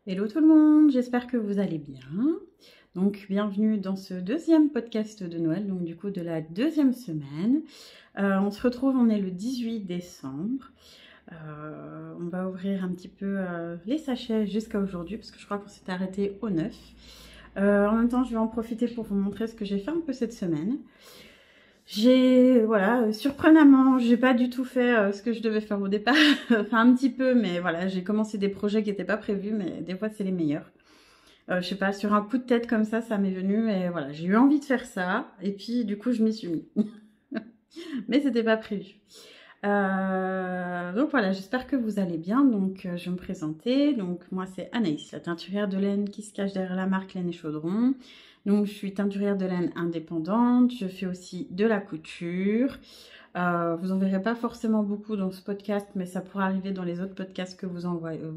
Hello tout le monde, j'espère que vous allez bien. Donc bienvenue dans ce deuxième podcast de Noël, donc du coup de la deuxième semaine. On se retrouve, on est le 18 décembre. On va ouvrir un petit peu les sachets jusqu'à aujourd'hui parce que je crois qu'on s'est arrêté au 9. En même temps, je vais en profiter pour vous montrer ce que j'ai fait un peu cette semaine. Surprenamment, j'ai pas du tout fait ce que je devais faire au départ. Enfin, un petit peu, mais voilà, j'ai commencé des projets qui n'étaient pas prévus, mais des fois, c'est les meilleurs. Je sais pas, sur un coup de tête comme ça m'est venu et voilà, j'ai eu envie de faire ça. Et puis, du coup, je m'y suis mis. Mais c'était pas prévu. Donc voilà, j'espère que vous allez bien. Donc, je vais me présenter. Donc, moi, c'est Anaïs, la teinturière de laine qui se cache derrière la marque Laine et Chaudron. Donc, je suis teinturière de laine indépendante. Je fais aussi de la couture. Vous en verrez pas forcément beaucoup dans ce podcast, mais ça pourra arriver dans les autres podcasts que vous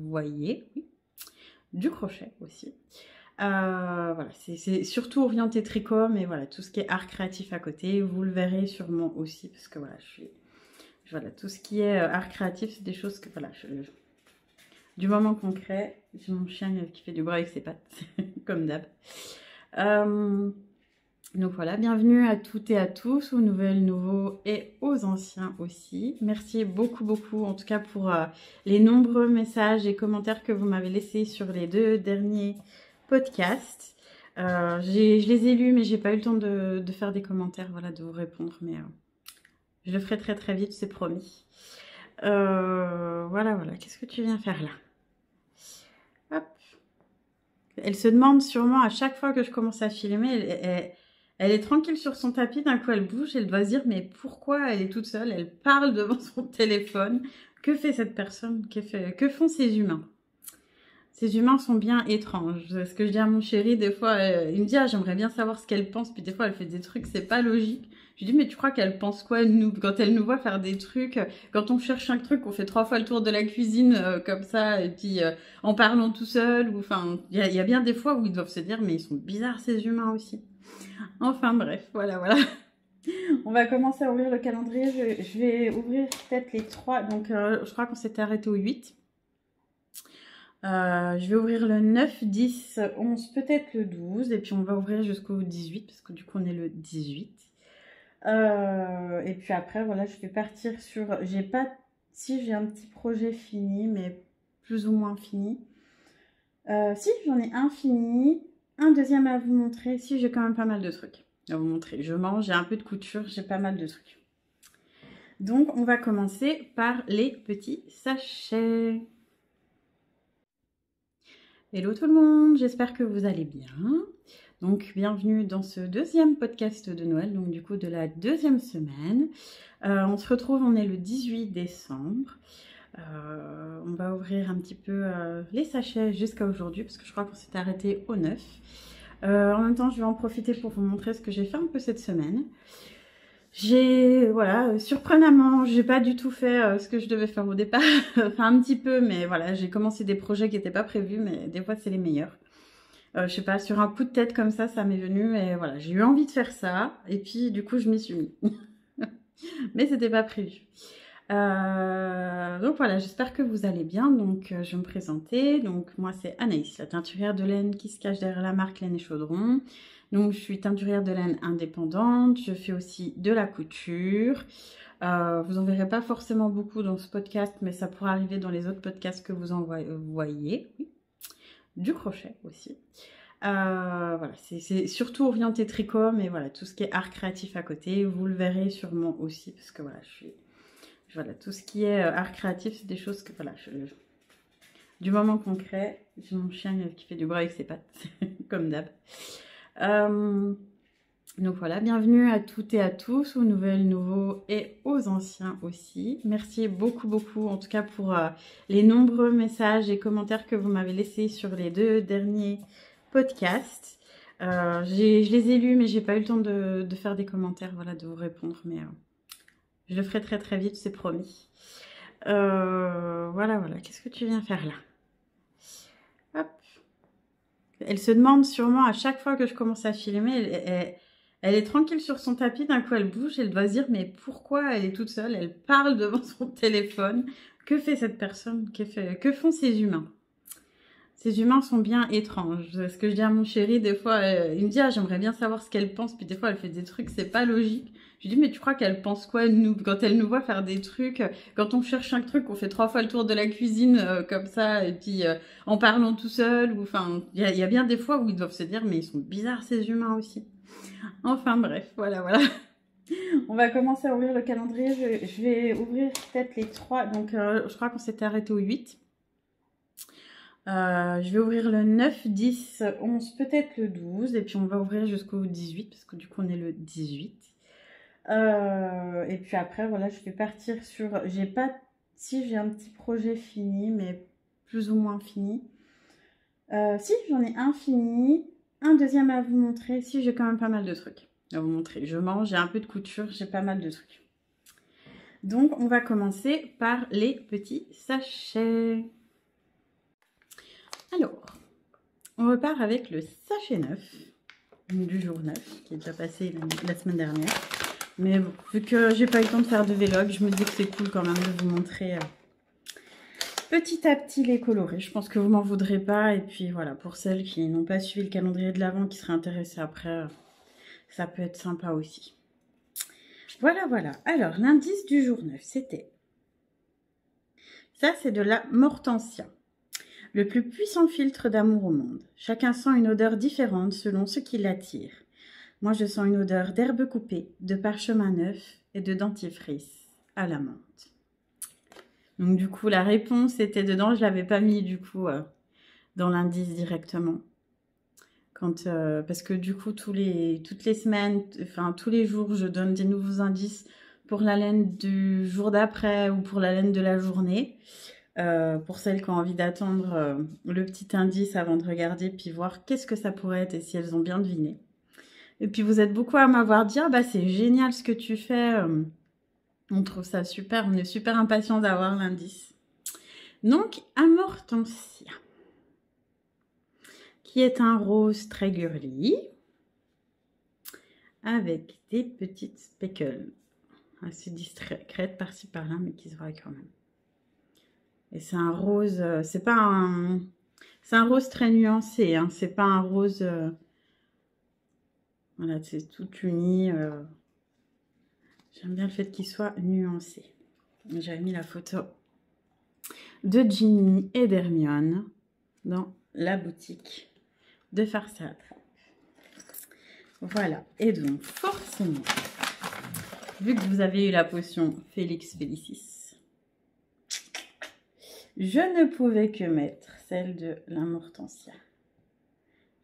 voyez. Oui. Du crochet aussi. Voilà, c'est surtout orienté tricot, mais voilà, tout ce qui est art créatif à côté, vous le verrez sûrement aussi, parce que voilà, tout ce qui est art créatif, c'est des choses que, voilà, du moment concret, j'ai mon chien qui fait du bruit avec ses pattes, comme d'hab. Donc voilà, bienvenue à toutes et à tous, aux nouvelles, nouveaux et aux anciens aussi. Merci beaucoup, en tout cas pour les nombreux messages et commentaires que vous m'avez laissés sur les 2 derniers podcasts. Je les ai lus, mais j'ai pas eu le temps de faire des commentaires, voilà, de vous répondre, mais je le ferai très vite, c'est promis. Voilà, qu'est-ce que tu viens faire là? Hop. Elle se demande sûrement à chaque fois que je commence à filmer, elle est tranquille sur son tapis, d'un coup elle bouge, elle doit se dire mais pourquoi elle est toute seule, elle parle devant son téléphone, que fait cette personne, que font ces humains? Ces humains sont bien étranges. Ce que je dis à mon chéri, des fois, il me dit ah, j'aimerais bien savoir ce qu'elle pense, puis des fois elle fait des trucs, c'est pas logique. Je lui dis mais tu crois qu'elle pense quoi nous quand elle nous voit faire des trucs, quand on cherche un truc, on fait 3 fois le tour de la cuisine comme ça, et puis en parlant tout seul, ou enfin, il y a bien des fois où ils doivent se dire mais ils sont bizarres ces humains aussi. Enfin bref, voilà. On va commencer à ouvrir le calendrier. Je vais ouvrir peut-être les 3. Donc je crois qu'on s'était arrêté au 8. Je vais ouvrir le 9, 10, 11, peut-être le 12. Et puis on va ouvrir jusqu'au 18 parce que du coup on est le 18. Et puis après voilà, je vais partir sur... Si j'ai un petit projet fini, mais plus ou moins fini. Si, j'en ai un fini. Un deuxième à vous montrer. Si, j'ai quand même pas mal de trucs à vous montrer. Je mange, j'ai un peu de couture, j'ai pas mal de trucs. Donc, on va commencer par les petits sachets. Hello tout le monde, j'espère que vous allez bien. Donc, bienvenue dans ce deuxième podcast de Noël, donc du coup de la deuxième semaine. On se retrouve, on est le 18 décembre. On va ouvrir un petit peu les sachets jusqu'à aujourd'hui, parce que je crois qu'on s'est arrêté au 9. En même temps, je vais en profiter pour vous montrer ce que j'ai fait un peu cette semaine. Surprenamment, j'ai pas du tout fait ce que je devais faire au départ. Enfin, un petit peu, mais voilà, j'ai commencé des projets qui n'étaient pas prévus, mais des fois, c'est les meilleurs. Je sais pas, sur un coup de tête comme ça m'est venu et voilà, j'ai eu envie de faire ça. Et puis, du coup, je m'y suis mis. Mais c'était pas prévu. Donc voilà, j'espère que vous allez bien. Donc je vais me présenter. Donc moi c'est Anaïs, la teinturière de laine qui se cache derrière la marque Laine et Chaudron. Donc je suis teinturière de laine indépendante. Je fais aussi de la couture. Vous en verrez pas forcément beaucoup dans ce podcast, mais ça pourra arriver dans les autres podcasts que vous voyez. Oui. Du crochet aussi. Voilà, c'est surtout orienté tricot, mais voilà, tout ce qui est art créatif à côté, vous le verrez sûrement aussi, parce que voilà, tout ce qui est art créatif, c'est des choses que, voilà, du moment concret, j'ai mon chien qui fait du bruit avec ses pattes, comme d'hab. Donc voilà, bienvenue à toutes et à tous, aux nouvelles, nouveaux et aux anciens aussi. Merci beaucoup, en tout cas pour les nombreux messages et commentaires que vous m'avez laissés sur les 2 derniers podcasts. Je les ai lus, mais j'ai pas eu le temps de faire des commentaires, voilà, de vous répondre, mais je le ferai très vite, c'est promis. Voilà, qu'est-ce que tu viens faire là? Hop. Elle se demande sûrement à chaque fois que je commence à filmer, elle est tranquille sur son tapis, d'un coup elle bouge, elle doit se dire mais pourquoi elle est toute seule, elle parle devant son téléphone, que fait cette personne, que font ces humains? Ces humains sont bien étranges. Ce que je dis à mon chéri, des fois, il me dit, ah, j'aimerais bien savoir ce qu'elle pense. Puis des fois, elle fait des trucs, c'est pas logique. Je lui dis, mais tu crois qu'elle pense quoi, nous, quand elle nous voit faire des trucs, quand on cherche un truc, on fait 3 fois le tour de la cuisine, comme ça, et puis en parlant tout seul, ou enfin, il y a bien des fois où ils doivent se dire, mais ils sont bizarres, ces humains aussi. Enfin, bref, voilà, voilà. On va commencer à ouvrir le calendrier. Je vais ouvrir peut-être les 3. Donc, je crois qu'on s'était arrêté au 8. Je vais ouvrir le 9, 10, 11, peut-être le 12. Et puis, on va ouvrir jusqu'au 18. Parce que du coup, on est le 18. Et puis après, voilà, je vais partir sur... J'ai pas... Si, j'ai un petit projet fini, mais plus ou moins fini. Si, j'en ai un fini. Un deuxième à vous montrer. Si, j'ai quand même pas mal de trucs à vous montrer. Je mange, j'ai un peu de couture, j'ai pas mal de trucs. Donc, on va commencer par les petits sachets. Alors, on repart avec le sachet 9 du jour 9, qui est déjà passé la semaine dernière. Mais bon, vu que j'ai pas eu le temps de faire de vlog, je me dis que c'est cool quand même de vous montrer petit à petit les colorés. Je pense que vous m'en voudrez pas. Et puis voilà, pour celles qui n'ont pas suivi le calendrier de l'Avent, qui seraient intéressées après... ça peut être sympa aussi. Voilà, voilà. Alors, l'indice du jour 9, c'était... Ça, c'est de la Mortensia. Le plus puissant filtre d'amour au monde. Chacun sent une odeur différente selon ce qui l'attire. Moi, je sens une odeur d'herbe coupée, de parchemin neuf et de dentifrice à la menthe. Donc, du coup, la réponse était dedans. Je ne l'avais pas mis, du coup, dans l'indice directement. Parce que du coup, toutes les semaines, enfin tous les jours, je donne des nouveaux indices pour la laine du jour d'après ou pour la laine de la journée. Pour celles qui ont envie d'attendre le petit indice avant de regarder, puis voir qu'est-ce que ça pourrait être et si elles ont bien deviné. Et puis vous êtes beaucoup à m'avoir dit, ah, bah c'est génial ce que tu fais, on trouve ça super, on est super impatients d'avoir l'indice. Donc, Amortensia, qui est un rose très girly, avec des petites speckles, assez discrètes par-ci par-là, mais qui se voient quand même. Et c'est un rose, c'est un rose très nuancé, hein, c'est pas un rose, voilà, c'est tout uni. J'aime bien le fait qu'il soit nuancé. J'avais mis la photo de Ginny et d'Hermione dans la boutique de Farce à la Trappe. Voilà, et donc forcément, vu que vous avez eu la potion Félix Félicis, je ne pouvais que mettre celle de la Mortensia.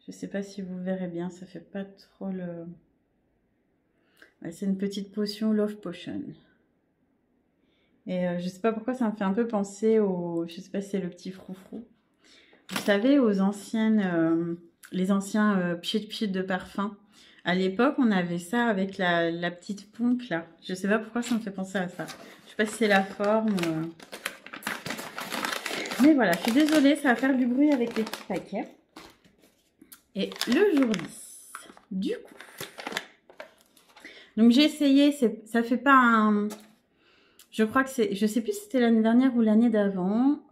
Je ne sais pas si vous verrez bien, ça fait pas trop le... Ouais, c'est une petite potion Love Potion. Et je sais pas pourquoi ça me fait un peu penser au... Je sais pas si c'est le petit froufrou. Vous savez, aux anciennes... les anciens pieds de parfum. À l'époque, on avait ça avec la petite pompe là. Je sais pas pourquoi ça me fait penser à ça. Je sais pas si c'est la forme. Mais voilà, je suis désolée, ça va faire du bruit avec les petits paquets. Et le jour 10, du coup. Donc j'ai essayé, ça fait pas un... Je crois que c'est... Je sais plus si c'était l'année dernière ou l'année d'avant.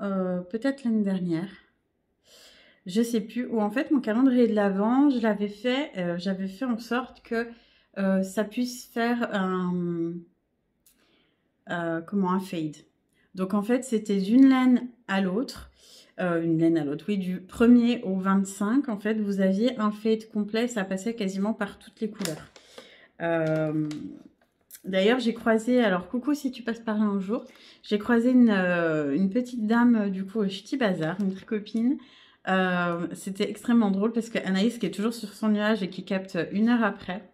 Peut-être l'année dernière. Je sais plus, où en fait mon calendrier de l'Avent, je l'avais fait, j'avais fait en sorte que ça puisse faire un fade. Donc en fait c'était d'une laine à l'autre, oui, du 1er au 25, en fait vous aviez un fade complet, ça passait quasiment par toutes les couleurs. D'ailleurs j'ai croisé, alors coucou si tu passes par là un jour, j'ai croisé une petite dame du coup au Ch'ti Bazar, une très copine. C'était extrêmement drôle parce que Anaïs qui est toujours sur son nuage et qui capte 1 heure après.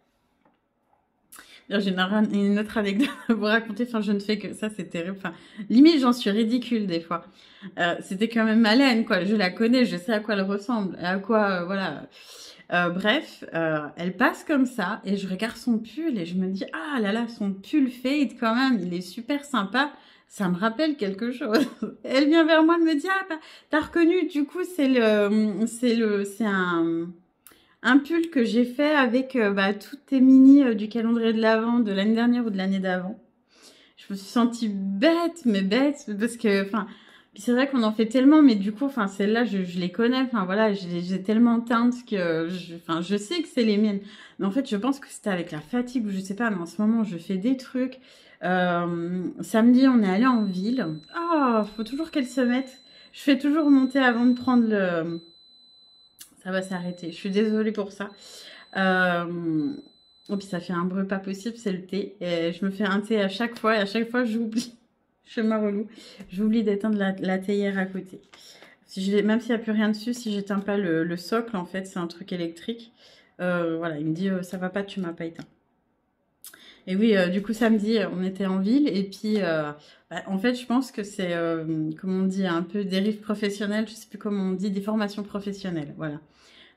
J'ai une autre anecdote à vous raconter, enfin je ne fais que ça, c'est terrible, enfin limite j'en suis ridicule des fois. C'était quand même ma laine quoi, je la connais, je sais à quoi elle ressemble, à quoi, voilà. Bref, elle passe comme ça et je regarde son pull et je me dis, ah là là, son pull fade quand même, il est super sympa. Ça me rappelle quelque chose. Elle vient vers moi, elle me dit, ah, bah, t'as reconnu, du coup, c'est un pull que j'ai fait avec toutes tes mini du calendrier de l'Avent de l'année dernière ou de l'année d'avant. Je me suis sentie bête, mais bête, parce que, enfin, Puis c'est vrai qu'on en fait tellement, mais du coup, enfin, celles-là, je les connais. Enfin, voilà, j'ai tellement teintes que enfin, je sais que c'est les miennes. Mais en fait, je pense que c'était avec la fatigue ou je sais pas, mais en ce moment, je fais des trucs. Samedi, on est allé en ville. Ah, faut toujours qu'elle se mette. Je fais toujours monter avant de prendre le... Ça va s'arrêter. Je suis désolée pour ça. Et puis ça fait un bruit pas possible, c'est le thé. Et je me fais un thé à chaque fois et à chaque fois j'oublie. Je suis ma relou. J'oublie d'éteindre la théière à côté. Si même s'il n'y a plus rien dessus, si j'éteins pas le socle, en fait, c'est un truc électrique. Voilà, il me dit ça va pas, tu m'as pas éteint. Et oui, du coup samedi, on était en ville et puis en fait, je pense que c'est comme on dit un peu dérive professionnelle, je sais plus comment on dit, des formations professionnelles, voilà.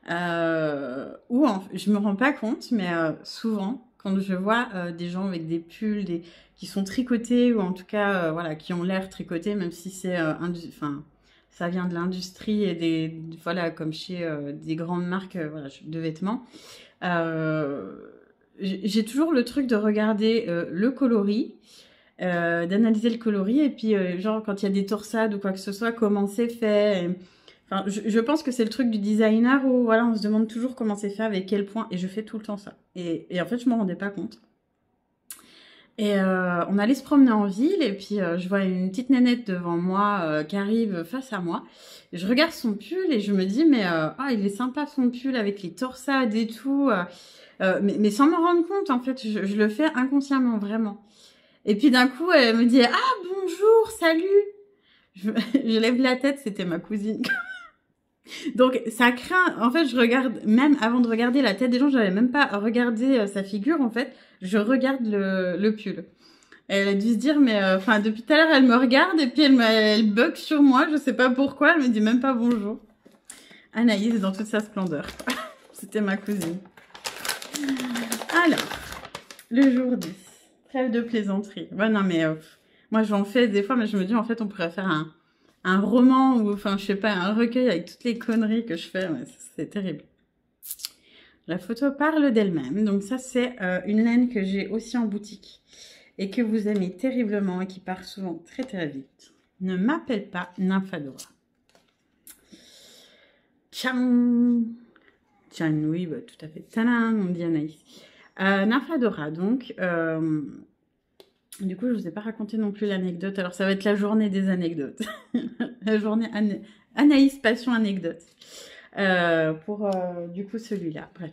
Je me rends pas compte, mais souvent, quand je vois des gens avec des pulls qui sont tricotés, ou en tout cas, voilà, qui ont l'air tricotés, même si c'est, enfin, ça vient de l'industrie et voilà, comme chez des grandes marques voilà, de vêtements, euh, j'ai toujours le truc de regarder le coloris, d'analyser le coloris, et puis genre quand il y a des torsades ou quoi que ce soit, comment c'est fait. Enfin, je pense que c'est le truc du designer où voilà, on se demande toujours comment c'est fait, avec quel point, et je fais tout le temps ça. Et en fait, je m'en rendais pas compte. Et on allait se promener en ville, et puis je vois une petite nénette devant moi qui arrive face à moi. Et je regarde son pull et je me dis, mais il est sympa son pull avec les torsades et tout. Mais sans m'en rendre compte, en fait, je le fais inconsciemment, vraiment. Et puis d'un coup, elle me dit, ah bonjour, salut. Je lève la tête, c'était ma cousine. Donc ça craint, en fait je regarde, même avant de regarder la tête des gens, j'avais même pas regardé sa figure en fait, je regarde le pull. Elle a dû se dire, mais enfin depuis tout à l'heure elle me regarde et puis elle bug sur moi, je sais pas pourquoi, elle me dit même pas bonjour. Anaïs dans toute sa splendeur. C'était ma cousine. Alors, le jour 10, trêve de plaisanterie. Ouais non mais moi j'en fais des fois, mais je me dis en fait on pourrait faire un roman ou enfin je sais pas, un recueil avec toutes les conneries que je fais, ouais, c'est terrible. La photo parle d'elle-même, donc ça c'est une laine que j'ai aussi en boutique et que vous aimez terriblement et qui part souvent très très vite. Ne m'appelle pas Nymphadora. Tchan. Tchan, oui, bah, tout à fait. Tadam, on dit Anaïs. Nymphadora, donc, du coup, je vous ai pas raconté non plus l'anecdote. Alors, ça va être la journée des anecdotes. La journée Anaïs Passion Anecdote. Pour, du coup, celui-là. Bref.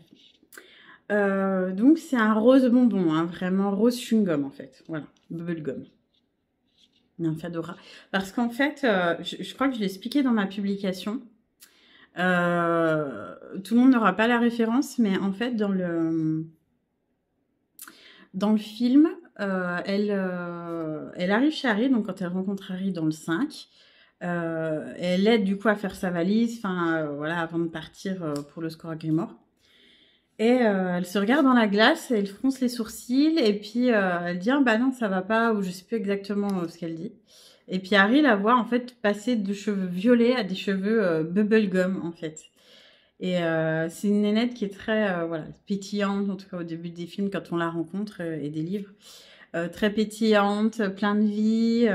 Donc, c'est un rose bonbon, hein, vraiment rose chewing-gum, en fait. Voilà, bubblegum. Nymphadora. Parce qu'en fait, je crois que je l'ai expliqué dans ma publication. Tout le monde n'aura pas la référence, mais en fait, dans le film, elle arrive chez Harry, donc quand elle rencontre Harry dans le 5, elle l'aide du coup à faire sa valise, enfin voilà, avant de partir pour le score à Grimmauld. Et elle se regarde dans la glace, elle fronce les sourcils, et puis elle dit ah, bah non, ça va pas, ou je sais plus exactement ce qu'elle dit. Et puis Harry la voit en fait passer de cheveux violets à des cheveux bubblegum en fait. Et c'est une nénette qui est très voilà, pétillante, en tout cas au début des films quand on la rencontre et des livres. Très pétillante, plein de vie.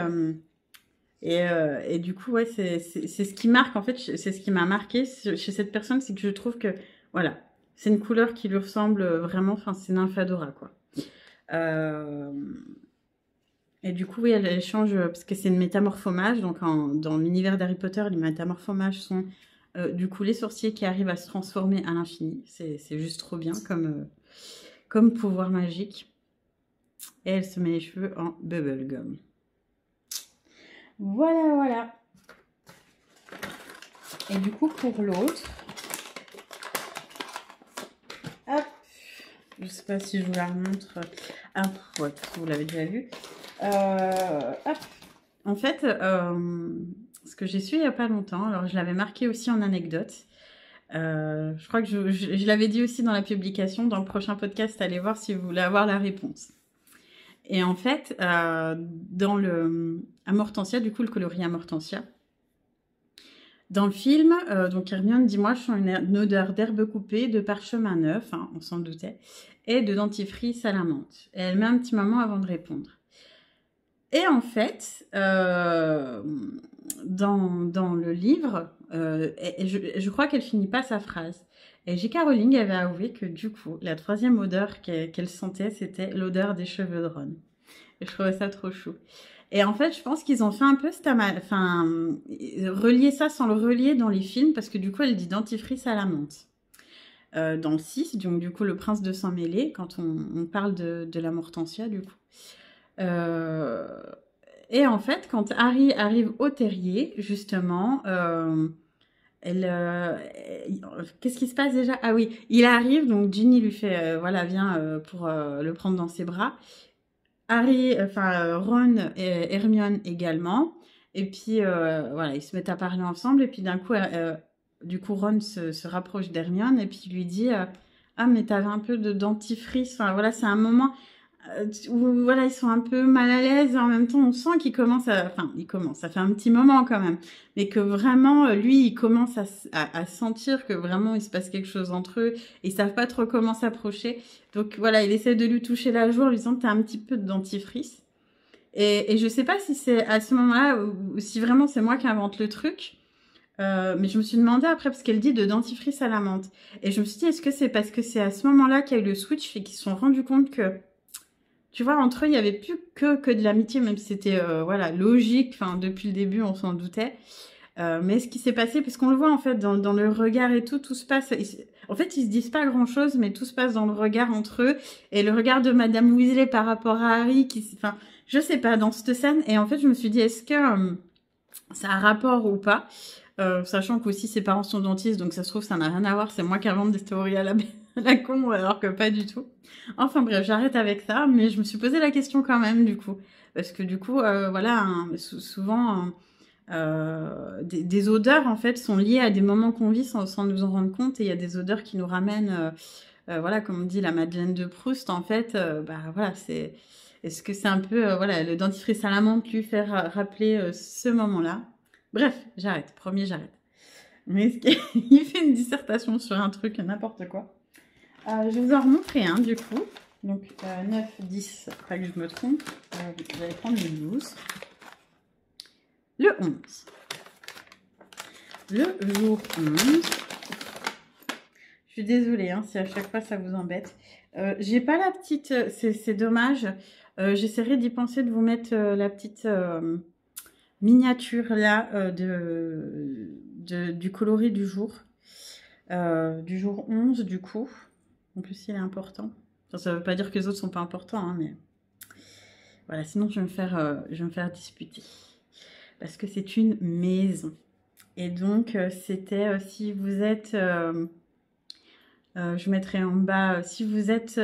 Et du coup, ouais, c'est ce qui marque, en fait, c'est ce qui m'a marqué chez cette personne, c'est que je trouve que, voilà, c'est une couleur qui lui ressemble vraiment, enfin, c'est Nymphadora, quoi. Et du coup, oui, elle change, parce que c'est une métamorphomage, donc dans l'univers d'Harry Potter, les métamorphomages sont du coup les sorciers qui arrivent à se transformer à l'infini. C'est juste trop bien comme pouvoir magique. Et elle se met les cheveux en bubblegum. Voilà, voilà. Et du coup, pour l'autre, hop, je sais pas si je vous la remontre. Ah, ouais, vous l'avez déjà vu. Hop. En fait, ce que j'ai su il n'y a pas longtemps, alors je l'avais marqué aussi en anecdote. Je crois que je l'avais dit aussi dans la publication. Dans le prochain podcast, allez voir si vous voulez avoir la réponse. Et en fait, dans le Amortensia, du coup, le coloris Amortensia, dans le film, donc Hermione dit « Moi, je sens une odeur d'herbe coupée, de parchemin neuf, hein, on s'en doutait, et de dentifrice à la menthe. » Et elle met un petit moment avant de répondre. Et en fait, dans le livre, je crois qu'elle finit pas sa phrase. Et J.K. Rowling avait avoué que du coup, la troisième odeur qu'elle sentait, c'était l'odeur des cheveux de Ron. Et je trouvais ça trop chou. Et en fait, je pense qu'ils ont fait un peu enfin, relier ça sans le relier dans les films, parce que du coup, elle dit dentifrice à la menthe. Dans le 6, donc du coup, le prince de sang-mêlé, quand on parle de la Mortensia, du coup. Euh, et en fait, quand Harry arrive au terrier, justement, qu'est-ce qui se passe déjà? Ah oui, il arrive, donc Ginny lui fait, voilà, viens pour le prendre dans ses bras. Ron et Hermione également. Et puis, voilà, ils se mettent à parler ensemble. Et puis, du coup Ron se rapproche d'Hermione et puis lui dit ah, mais t'avais un peu de dentifrice. Enfin, voilà, c'est un moment où, voilà, ils sont un peu mal à l'aise. Et en même temps, on sent qu'ils commencent à... Enfin, ils commencent, ça fait un petit moment quand même. Mais que vraiment, lui, il commence à sentir que vraiment, il se passe quelque chose entre eux. Ils savent pas trop comment s'approcher. Donc voilà, il essaie de lui toucher la joue en lui disant que t'as un petit peu de dentifrice. Et je sais pas si c'est à ce moment-là ou si vraiment c'est moi qui invente le truc. Mais je me suis demandé après parce qu'elle dit de dentifrice à la menthe. Et je me suis dit, est-ce que c'est parce que c'est à ce moment-là qu'il y a eu le switch et qu'ils se sont rendus compte que, tu vois, entre eux, il n'y avait plus que de l'amitié, même si c'était voilà, logique. Enfin, depuis le début, on s'en doutait. Mais ce qui s'est passé, parce qu'on le voit en fait dans le regard et tout se passe. En fait, ils se disent pas grand-chose, mais tout se passe dans le regard entre eux. Et le regard de Madame Weasley par rapport à Harry, enfin, je sais pas, dans cette scène. Et en fait, je me suis dit, est-ce que ça a un rapport ou pas? Sachant qu'aussi ses parents sont dentistes, donc ça se trouve, ça n'a rien à voir. C'est moi qui invente des théories à la con, alors que pas du tout. Enfin bref, j'arrête avec ça, mais je me suis posé la question quand même, du coup. Parce que du coup, voilà, hein, souvent, des odeurs, en fait, sont liées à des moments qu'on vit sans nous en rendre compte. Et il y a des odeurs qui nous ramènent, voilà, comme on dit, la Madeleine de Proust, en fait, bah voilà, c'est... Est-ce que c'est un peu, voilà, le dentifrice à la menthe lui faire rappeler ce moment-là? Bref, j'arrête, promis, j'arrête. Mais il fait une dissertation sur un truc, n'importe quoi. Je vais vous en remontrer un, du coup. Donc, 9, 10, pas que je me trompe. Je vais prendre le 12. Le 11. Le jour 11. Je suis désolée hein, si à chaque fois ça vous embête. J'ai pas la petite... C'est dommage. J'essaierai d'y penser de vous mettre la petite miniature là du coloris du jour. Du jour 11 du coup. En plus il est important. Enfin, ça veut pas dire que les autres sont pas importants, hein, mais... Voilà, sinon je vais me faire disputer. Parce que c'est une maison. Et donc, c'était si vous êtes... je mettrai en bas, si vous êtes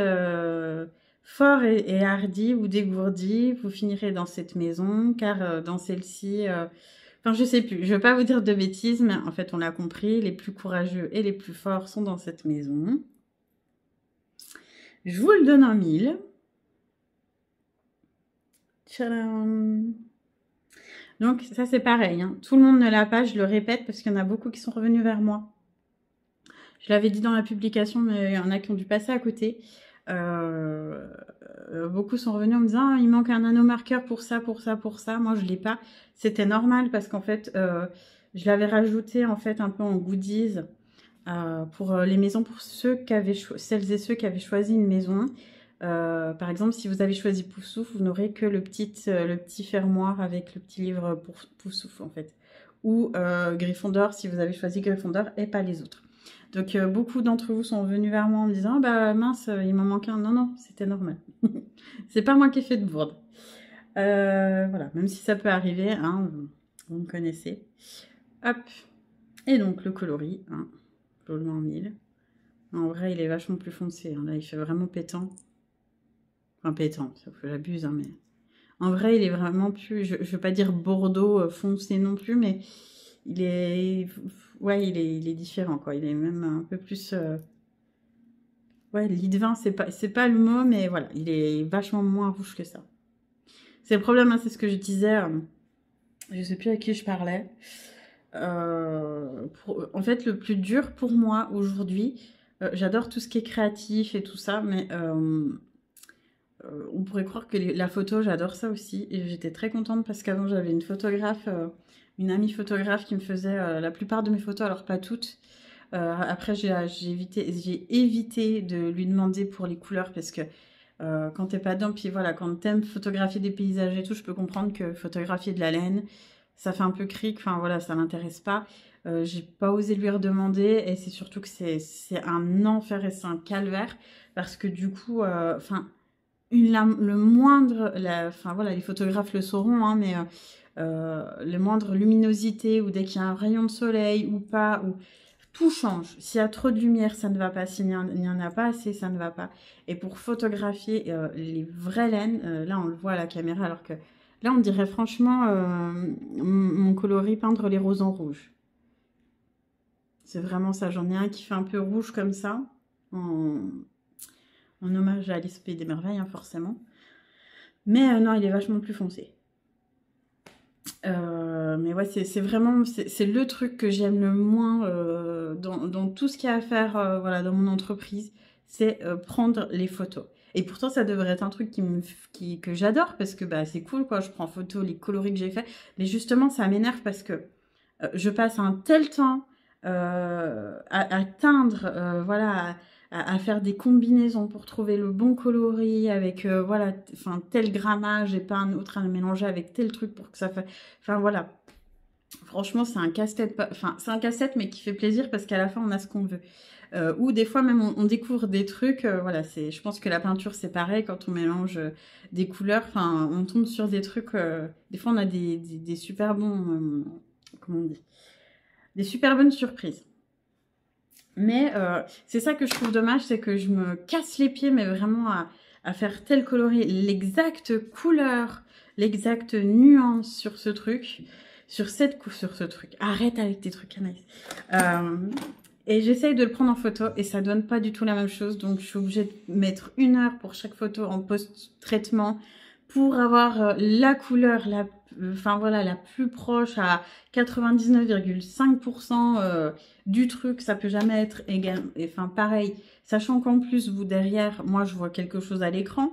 fort et hardi ou dégourdi, vous finirez dans cette maison, car dans celle-ci... Enfin, je sais plus, je ne vais pas vous dire de bêtises, mais en fait, on l'a compris, les plus courageux et les plus forts sont dans cette maison. Je vous le donne en 1000. Tchadam. Donc, ça, c'est pareil. Hein. Tout le monde ne l'a pas, je le répète, parce qu'il y en a beaucoup qui sont revenus vers moi. Je l'avais dit dans la publication, mais il y en a qui ont dû passer à côté. Beaucoup sont revenus en me disant il manque un nanomarqueur pour ça, pour ça, pour ça. Moi, je ne l'ai pas. C'était normal parce qu'en fait, je l'avais rajouté en fait un peu en goodies pour les maisons, pour celles et ceux qui avaient choisi une maison. Par exemple, si vous avez choisi Poufsouffle, vous n'aurez que le petit fermoir avec le petit livre pour Poufsouffle en fait. Ou Gryffondor si vous avez choisi Gryffondor et pas les autres. Donc beaucoup d'entre vous sont venus vers moi en me disant bah mince, il m'en manque un. Non, non, c'était normal. C'est pas moi qui ai fait de bourde. Voilà, même si ça peut arriver, hein, vous me connaissez. Hop. Et donc le coloris, hein, je le mets en 1000. En vrai, il est vachement plus foncé. Hein. Là, il fait vraiment pétant. Enfin, pétant, ça que j'abuse, hein, mais... En vrai, il est vraiment plus... Je veux pas dire Bordeaux foncé non plus, mais il est... Ouais, il est différent, quoi. Il est même un peu plus... Ouais, lit de vin, c'est pas le mot, mais voilà. Il est vachement moins rouge que ça. C'est le problème, hein, c'est ce que je disais. Je sais plus à qui je parlais. En fait, le plus dur pour moi aujourd'hui, j'adore tout ce qui est créatif et tout ça, mais on pourrait croire que la photo, j'adore ça aussi. Et j'étais très contente parce qu'avant, j'avais une photographe, une amie photographe qui me faisait la plupart de mes photos, alors pas toutes. Après, j'ai évité de lui demander pour les couleurs parce que quand t'es pas dedans, puis voilà, quand t'aimes photographier des paysages et tout, je peux comprendre que photographier de la laine, ça fait un peu cric, enfin voilà, ça m'intéresse pas. J'ai pas osé lui redemander et c'est surtout que c'est un enfer et c'est un calvaire parce que du coup, enfin, le moindre, enfin voilà, les photographes le sauront, hein, mais le moindre luminosité ou dès qu'il y a un rayon de soleil ou pas, ou tout change. S'il y a trop de lumière, ça ne va pas. S'il n'y en a pas assez, ça ne va pas. Et pour photographier les vraies laines, là on le voit à la caméra, alors que là on dirait franchement mon coloris peindre les roses en rouge. C'est vraiment ça. J'en ai un qui fait un peu rouge comme ça, en hommage à Alice au Pays des Merveilles, hein, forcément. Mais non, il est vachement plus foncé. Mais ouais, c'est vraiment, c'est le truc que j'aime le moins dans tout ce qu'il y a à faire voilà, dans mon entreprise, c'est prendre les photos. Et pourtant, ça devrait être un truc que j'adore parce que bah, c'est cool, quoi. Je prends photo, les coloris que j'ai fait. Mais justement, ça m'énerve parce que je passe un tel temps à teindre, voilà, à faire des combinaisons pour trouver le bon coloris avec, voilà, enfin, tel grammage et pas un autre à mélanger avec tel truc pour que ça fasse... Enfin, voilà. Franchement, c'est un casse-tête, enfin, c'est un casse-tête, mais qui fait plaisir parce qu'à la fin, on a ce qu'on veut. Ou des fois, même, on découvre des trucs, voilà, je pense que la peinture, c'est pareil, quand on mélange des couleurs, enfin, on tombe sur des trucs, des fois, on a des super bons, comment on dit, des super bonnes surprises. Mais c'est ça que je trouve dommage, c'est que je me casse les pieds, mais vraiment à faire tel coloris, l'exacte couleur, l'exacte nuance sur ce truc, sur ce truc. Arrête avec tes trucs, Anaïs. Et j'essaye de le prendre en photo et ça donne pas du tout la même chose. Donc je suis obligée de mettre 1 heure pour chaque photo en post-traitement pour avoir la couleur enfin voilà, la plus proche à 99,5% du truc. Ça peut jamais être égal, enfin pareil, sachant qu'en plus vous derrière, moi je vois quelque chose à l'écran,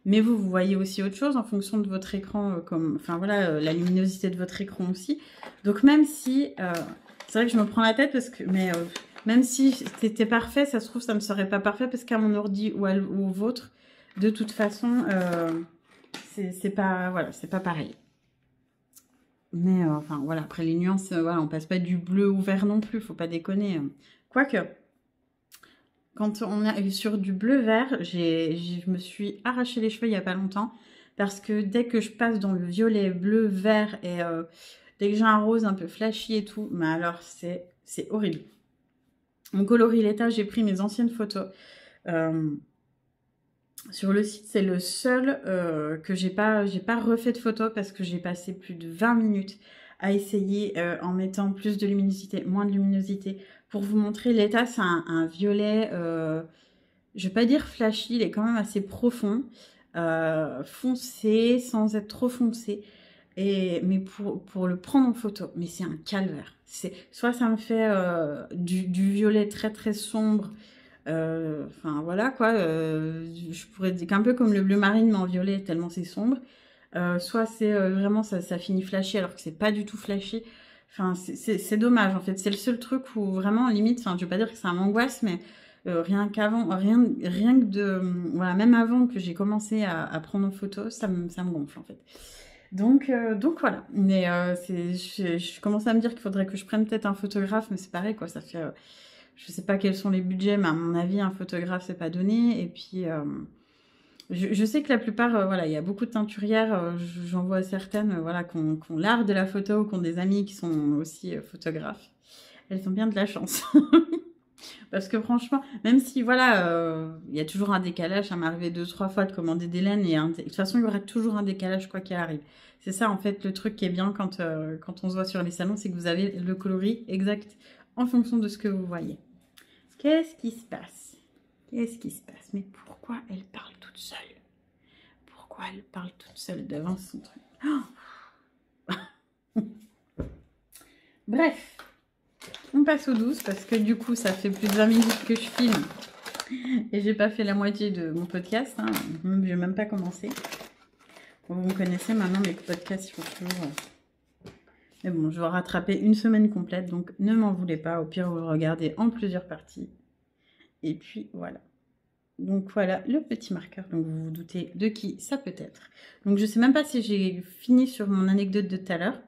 mais vous voyez aussi autre chose en fonction de votre écran, comme, enfin voilà, la luminosité de votre écran aussi. Donc même si, c'est vrai que je me prends la tête parce que, mais même si c'était parfait, ça se trouve ça ne serait pas parfait parce qu'à mon ordi ou au vôtre, de toute façon, c'est pas, voilà, c'est pas pareil. Mais enfin voilà, après les nuances, voilà, on passe pas du bleu au vert non plus, faut pas déconner. Quoique, quand on est sur du bleu-vert, je me suis arraché les cheveux il y a pas longtemps parce que dès que je passe dans le violet, bleu, vert et dès que j'ai un rose un peu flashy et tout, mais alors c'est horrible. Mon coloris l'état, j'ai pris mes anciennes photos. Sur le site, c'est le seul que j'ai pas refait de photos parce que j'ai passé plus de 20 minutes à essayer en mettant plus de luminosité, moins de luminosité. Pour vous montrer l'état, c'est un violet, je vais pas dire flashy, il est quand même assez profond, foncé sans être trop foncé. Mais pour le prendre en photo, mais c'est un calvaire. Soit ça me fait du violet très très sombre, enfin voilà quoi, je pourrais dire qu'un peu comme le bleu marine mais en violet tellement c'est sombre, soit c'est vraiment ça finit flashy alors que c'est pas du tout flashy. Enfin c'est dommage en fait, c'est le seul truc où vraiment limite, enfin je vais pas dire que ça m'angoisse, mais rien que de voilà, même avant que j'ai commencé à prendre en photo, ça me gonfle en fait. Donc voilà, mais je commence à me dire qu'il faudrait que je prenne peut-être un photographe, mais c'est pareil quoi, ça fait je sais pas quels sont les budgets, mais à mon avis, un photographe, c'est pas donné. Et puis, je sais que la plupart, voilà, il y a beaucoup de teinturières, j'en vois certaines, voilà, qui ont l'art de la photo, qui ont des amis qui sont aussi photographes. Elles ont bien de la chance. Parce que franchement, même si, voilà, il y a toujours un décalage, ça m'est arrivé 2-3 fois de commander des laines, et de toute façon, il y aura toujours un décalage quoi qu'il arrive. C'est ça, en fait, le truc qui est bien quand on se voit sur les salons, c'est que vous avez le coloris exact en fonction de ce que vous voyez. Qu'est-ce qui se passe? Qu'est-ce qui se passe? Mais pourquoi elle parle toute seule? Pourquoi elle parle toute seule devant son truc? Oh. Bref, on passe aux douces parce que du coup, ça fait plus de 20 minutes que je filme. Et j'ai pas fait la moitié de mon podcast, hein. J'ai même pas commencé. Bon, vous me connaissez maintenant, mes podcasts sont toujours... Mais bon, je vais rattraper une semaine complète, donc ne m'en voulez pas. Au pire, vous le regardez en plusieurs parties. Et puis, voilà. Donc, voilà le petit marqueur. Donc, vous vous doutez de qui ça peut être. Donc, je sais même pas si j'ai fini sur mon anecdote de tout à l'heure.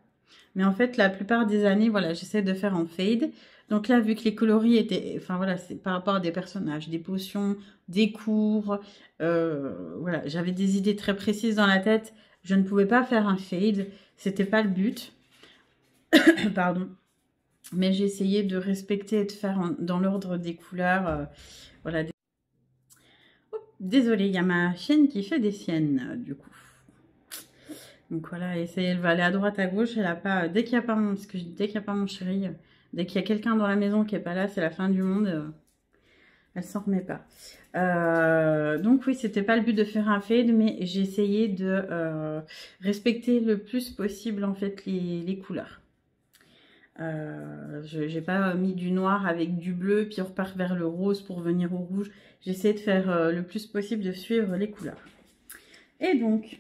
Mais en fait, la plupart des années, voilà, j'essaie de faire en fade. Donc là, vu que les coloris étaient... Enfin, voilà, c'est par rapport à des personnages, des potions, des cours. Voilà, j'avais des idées très précises dans la tête. Je ne pouvais pas faire un fade. C'était pas le but. Pardon. Mais j'ai essayé de respecter et de faire dans l'ordre des couleurs. Voilà. Oh, désolée, il y a ma chienne qui fait des siennes, du coup. Donc voilà, elle va aller à droite, à gauche. Elle a pas, dès qu'il n'y a pas mon, parce que dès qu'il n'y a pas mon chéri, dès qu'il y a quelqu'un dans la maison qui est pas là, c'est la fin du monde. Elle s'en remet pas. Donc oui, c'était pas le but de faire un fade, mais j'ai essayé de respecter le plus possible en fait les couleurs. J'ai pas mis du noir avec du bleu, puis on repart vers le rose pour venir au rouge. J'ai essayé de faire le plus possible de suivre les couleurs. Et donc,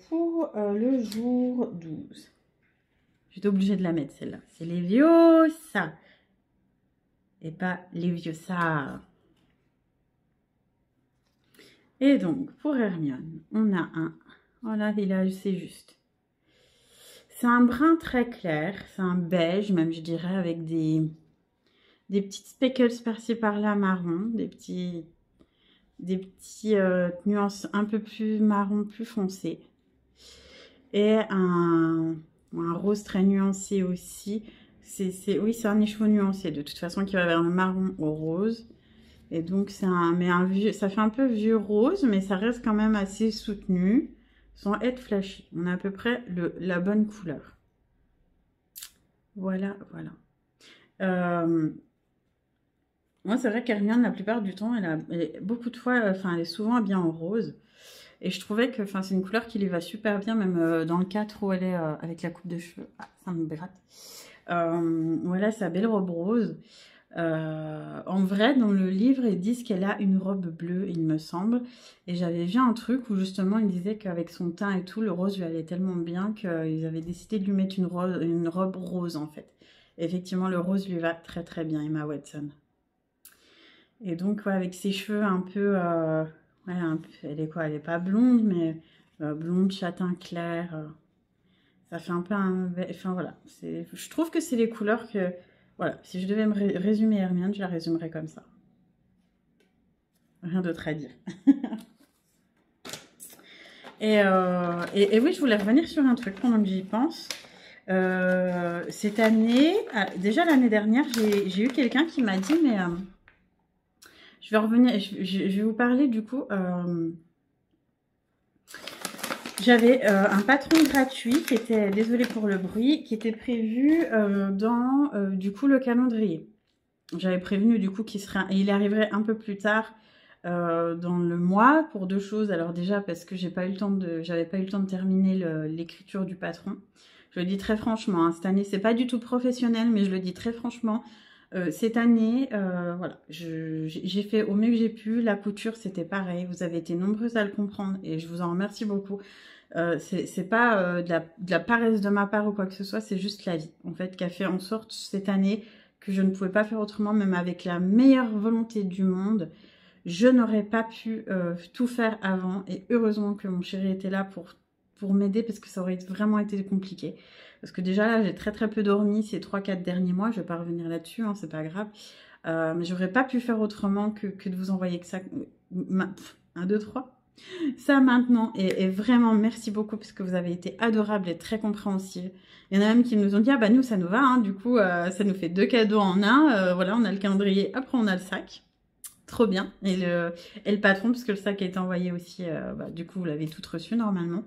pour le jour 12, j'étais obligée de la mettre celle-là. C'est Leviosa. Et pas Leviosa. Et donc, pour Hermione, on a un... Voilà, c'est juste. C'est un brun très clair. C'est un beige, même je dirais, avec des petites speckles par-ci par-là marron. Des petits nuances un peu plus marron, plus foncé. Et un rose très nuancé aussi. Oui, c'est un écheveau nuancé, de toute façon, qui va vers le marron au rose. Et donc, ça fait un peu vieux rose, mais ça reste quand même assez soutenu, sans être flashy. On a à peu près la bonne couleur. Voilà, voilà. Moi, c'est vrai qu'Hermione, la plupart du temps, beaucoup de fois, elle est souvent habillée en rose. Et je trouvais que c'est une couleur qui lui va super bien, même dans le cadre où elle est avec la coupe de cheveux. Ah, ça me gratte. Voilà sa belle robe rose. En vrai, dans le livre, ils disent qu'elle a une robe bleue, il me semble. Et j'avais vu un truc où justement, ils disaient qu'avec son teint et tout, le rose lui allait tellement bien qu'ils avaient décidé de lui mettre une robe rose, en fait. Et effectivement, le rose lui va très très bien, Emma Watson. Et donc, ouais, avec ses cheveux un peu... ouais, elle est quoi? Elle est pas blonde, mais blonde, châtain clair. Ça fait un peu un... Enfin, voilà. Je trouve que c'est les couleurs que... Voilà, si je devais me résumer Hermione, je la résumerais comme ça. Rien d'autre à dire. et oui, je voulais revenir sur un truc pendant que j'y pense. Cette année, déjà l'année dernière, j'ai eu quelqu'un qui m'a dit, mais je vais revenir, je vais vous parler du coup. J'avais un patron gratuit qui était, désolé pour le bruit, qui était prévu dans du coup le calendrier. J'avais prévenu du coup il arriverait un peu plus tard dans le mois pour deux choses. Alors déjà parce que j'avais pas eu le temps de terminer l'écriture du patron. Je le dis très franchement, hein, cette année c'est pas du tout professionnel, mais je le dis très franchement. Cette année, voilà, j'ai fait au mieux que j'ai pu. La couture, c'était pareil. Vous avez été nombreuses à le comprendre et je vous en remercie beaucoup. C'est pas de la paresse de ma part ou quoi que ce soit, c'est juste la vie, en fait, qui a fait en sorte cette année que je ne pouvais pas faire autrement, même avec la meilleure volonté du monde. Je n'aurais pas pu tout faire avant et heureusement que mon chéri était là pour m'aider parce que ça aurait vraiment été compliqué. Parce que déjà là, j'ai très très peu dormi ces 3-4 derniers mois. Je vais pas revenir là-dessus, hein, c'est pas grave. Mais j'aurais pas pu faire autrement que de vous envoyer que ça. 1, 2, 3. Ça maintenant. Et vraiment, merci beaucoup parce que vous avez été adorables et très compréhensives. Il y en a même qui nous ont dit, ah bah nous, ça nous va. Hein, du coup, ça nous fait 2 cadeaux en un. Voilà, on a le calendrier, après on a le sac. Trop bien. Et le patron, puisque le sac a été envoyé aussi, du coup, vous l'avez tout reçu normalement.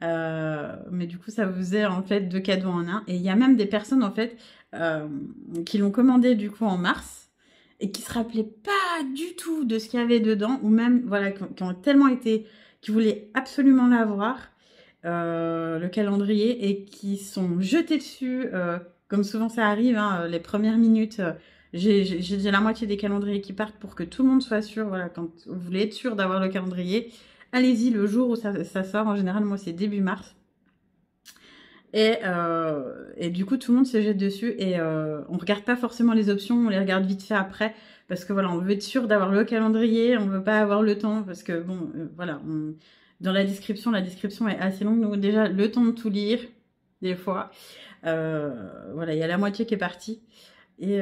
Mais du coup, ça vous faisait en fait 2 cadeaux en un. Et il y a même des personnes en fait qui l'ont commandé du coup en mars et qui se rappelaient pas du tout de ce qu'il y avait dedans, ou même voilà qui ont tellement été, qui voulaient absolument l'avoir, le calendrier, et qui sont jetés dessus, comme souvent ça arrive, hein, les premières minutes. J'ai la moitié des calendriers qui partent pour que tout le monde soit sûr. Voilà, quand vous voulez être sûr d'avoir le calendrier, allez-y le jour où ça sort. En général, moi, c'est début mars. Et du coup, tout le monde se jette dessus et on regarde pas forcément les options, on les regarde vite fait après parce que voilà, on veut être sûr d'avoir le calendrier, on veut pas avoir le temps parce que bon, voilà, dans la description est assez longue, donc déjà le temps de tout lire, des fois, voilà, il y a la moitié qui est partie et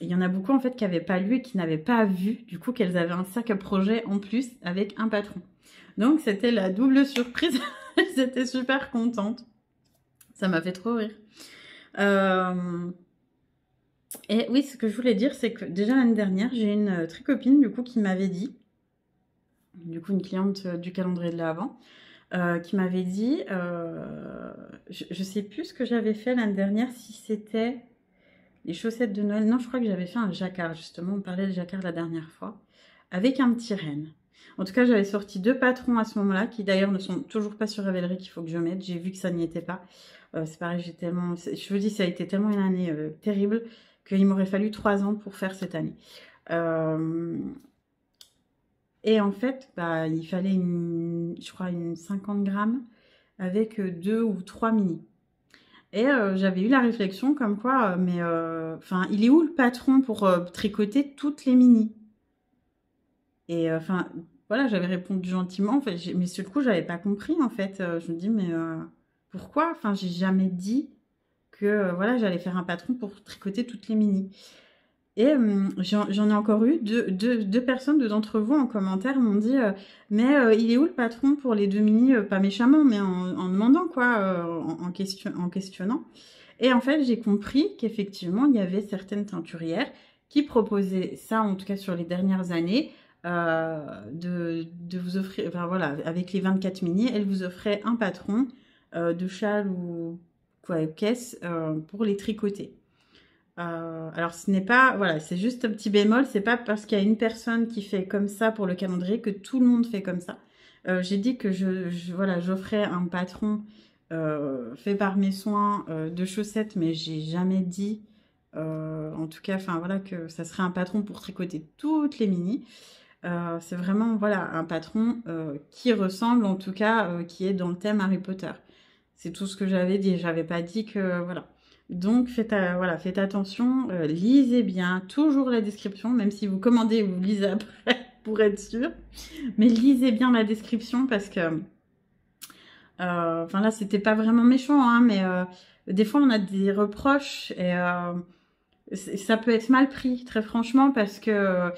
il y en a beaucoup en fait qui n'avaient pas lu et qui n'avaient pas vu, du coup, qu'elles avaient un sac à projet en plus avec un patron. Donc c'était la double surprise, j'étais super contente. Ça m'a fait trop rire. Et oui, ce que je voulais dire, c'est que déjà l'année dernière, j'ai une très copine du coup qui m'avait dit, du coup une cliente du calendrier de l'Avent, qui m'avait dit, je sais plus ce que j'avais fait l'année dernière, si c'était les chaussettes de Noël. Non, je crois que j'avais fait un jacquard, justement, on parlait de jacquard la dernière fois, avec un petit renne. En tout cas, j'avais sorti 2 patrons à ce moment-là, qui d'ailleurs ne sont toujours pas sur Ravelry, qu'il faut que je mette. J'ai vu que ça n'y était pas. C'est pareil, je vous dis, ça a été tellement une année terrible qu'il m'aurait fallu 3 ans pour faire cette année. Et en fait, bah, il fallait je crois une 50 grammes avec 2 ou 3 mini. Et j'avais eu la réflexion comme quoi, enfin, il est où le patron pour tricoter toutes les mini? Et enfin, voilà, j'avais répondu gentiment, en fait, mais sur le coup, j'avais pas compris, en fait. Je me dis, mais pourquoi? Enfin, j'ai jamais dit que voilà, j'allais faire un patron pour tricoter toutes les mini. Et j'en ai encore eu deux personnes, 2 d'entre vous en commentaire m'ont dit mais il est où le patron pour les 2 mini, pas méchamment, mais en demandant quoi, en questionnant. Et en fait, j'ai compris qu'effectivement, il y avait certaines teinturières qui proposaient ça, en tout cas sur les dernières années, de vous offrir, enfin voilà, avec les 24 mini, elles vous offraient un patron de châle ou quoi, caisse pour les tricoter. Alors ce n'est pas, voilà, c'est juste un petit bémol, c'est pas parce qu'il y a une personne qui fait comme ça pour le calendrier que tout le monde fait comme ça. J'ai dit que voilà, j'offrais un patron fait par mes soins de chaussettes, mais j'ai jamais dit, en tout cas, enfin voilà, que ça serait un patron pour tricoter toutes les mini. C'est vraiment, voilà, un patron qui ressemble, en tout cas, qui est dans le thème Harry Potter. C'est tout ce que j'avais dit. J'avais pas dit que, voilà. Donc, voilà, faites attention, lisez bien, toujours la description, même si vous commandez, vous lisez après pour être sûr. Mais lisez bien la description parce que, enfin là, c'était pas vraiment méchant, hein, mais des fois, on a des reproches et ça peut être mal pris, très franchement, parce que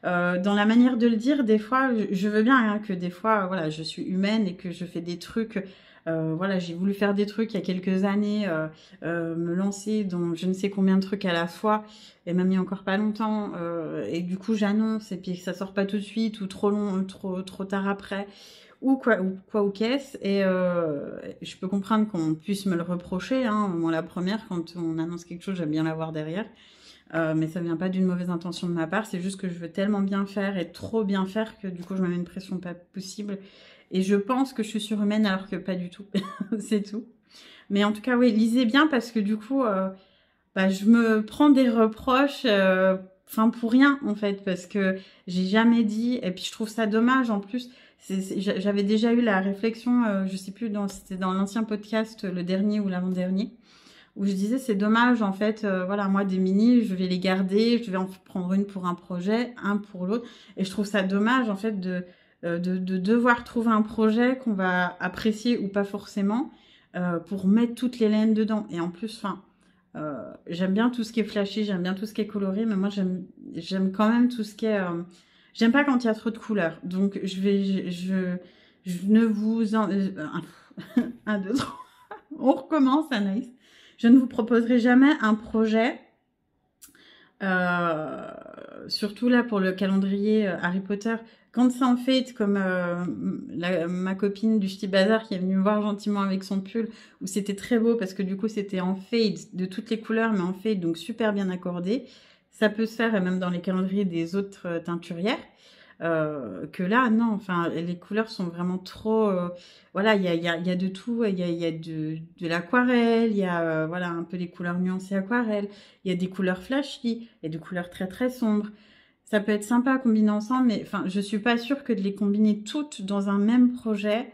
dans la manière de le dire, des fois, je veux bien hein, que des fois, voilà, je suis humaine et que je fais des trucs. Voilà, j'ai voulu faire des trucs il y a quelques années, me lancer dans je ne sais combien de trucs à la fois, et même il y a encore pas longtemps, et du coup j'annonce et puis ça sort pas tout de suite ou trop long, trop tard après, ou qu'est-ce, et je peux comprendre qu'on puisse me le reprocher, hein, moi la première, quand on annonce quelque chose, j'aime bien l'avoir derrière. Mais ça vient pas d'une mauvaise intention de ma part, c'est juste que je veux tellement bien faire et trop bien faire que du coup je me mets une pression pas possible. Et je pense que je suis surhumaine alors que pas du tout, c'est tout. Mais en tout cas, oui, lisez bien parce que du coup, bah, je me prends des reproches, enfin pour rien en fait, parce que j'ai jamais dit, et puis je trouve ça dommage en plus. J'avais déjà eu la réflexion, je sais plus, c'était dans l'ancien podcast, le dernier ou l'avant-dernier, où je disais c'est dommage en fait, voilà, moi des mini, je vais les garder, je vais en prendre une pour un projet, un pour l'autre, et je trouve ça dommage en fait de devoir trouver un projet qu'on va apprécier ou pas forcément pour mettre toutes les laines dedans. Et en plus, enfin, j'aime bien tout ce qui est flashy, j'aime bien tout ce qui est coloré, mais moi j'aime quand même tout ce qui est... j'aime pas quand il y a trop de couleurs. Donc je ne vous en... 1, 2, 3. On recommence, Anaïs. Je ne vous proposerai jamais un projet, surtout là pour le calendrier Harry Potter, quand c'est en fade, comme ma copine du Ch'ti Bazar qui est venue me voir gentiment avec son pull, où c'était très beau parce que du coup c'était en fade de toutes les couleurs, mais en fade, donc super bien accordé. Ça peut se faire, et même dans les calendriers des autres teinturières. que là, non, enfin, les couleurs sont vraiment trop... voilà, il y a de tout, il y a de l'aquarelle, il y a voilà, un peu les couleurs nuancées aquarelle, il y a des couleurs flashy, il y a des couleurs très très sombres. Ça peut être sympa à combiner ensemble, mais enfin, je suis pas sûre que de les combiner toutes dans un même projet,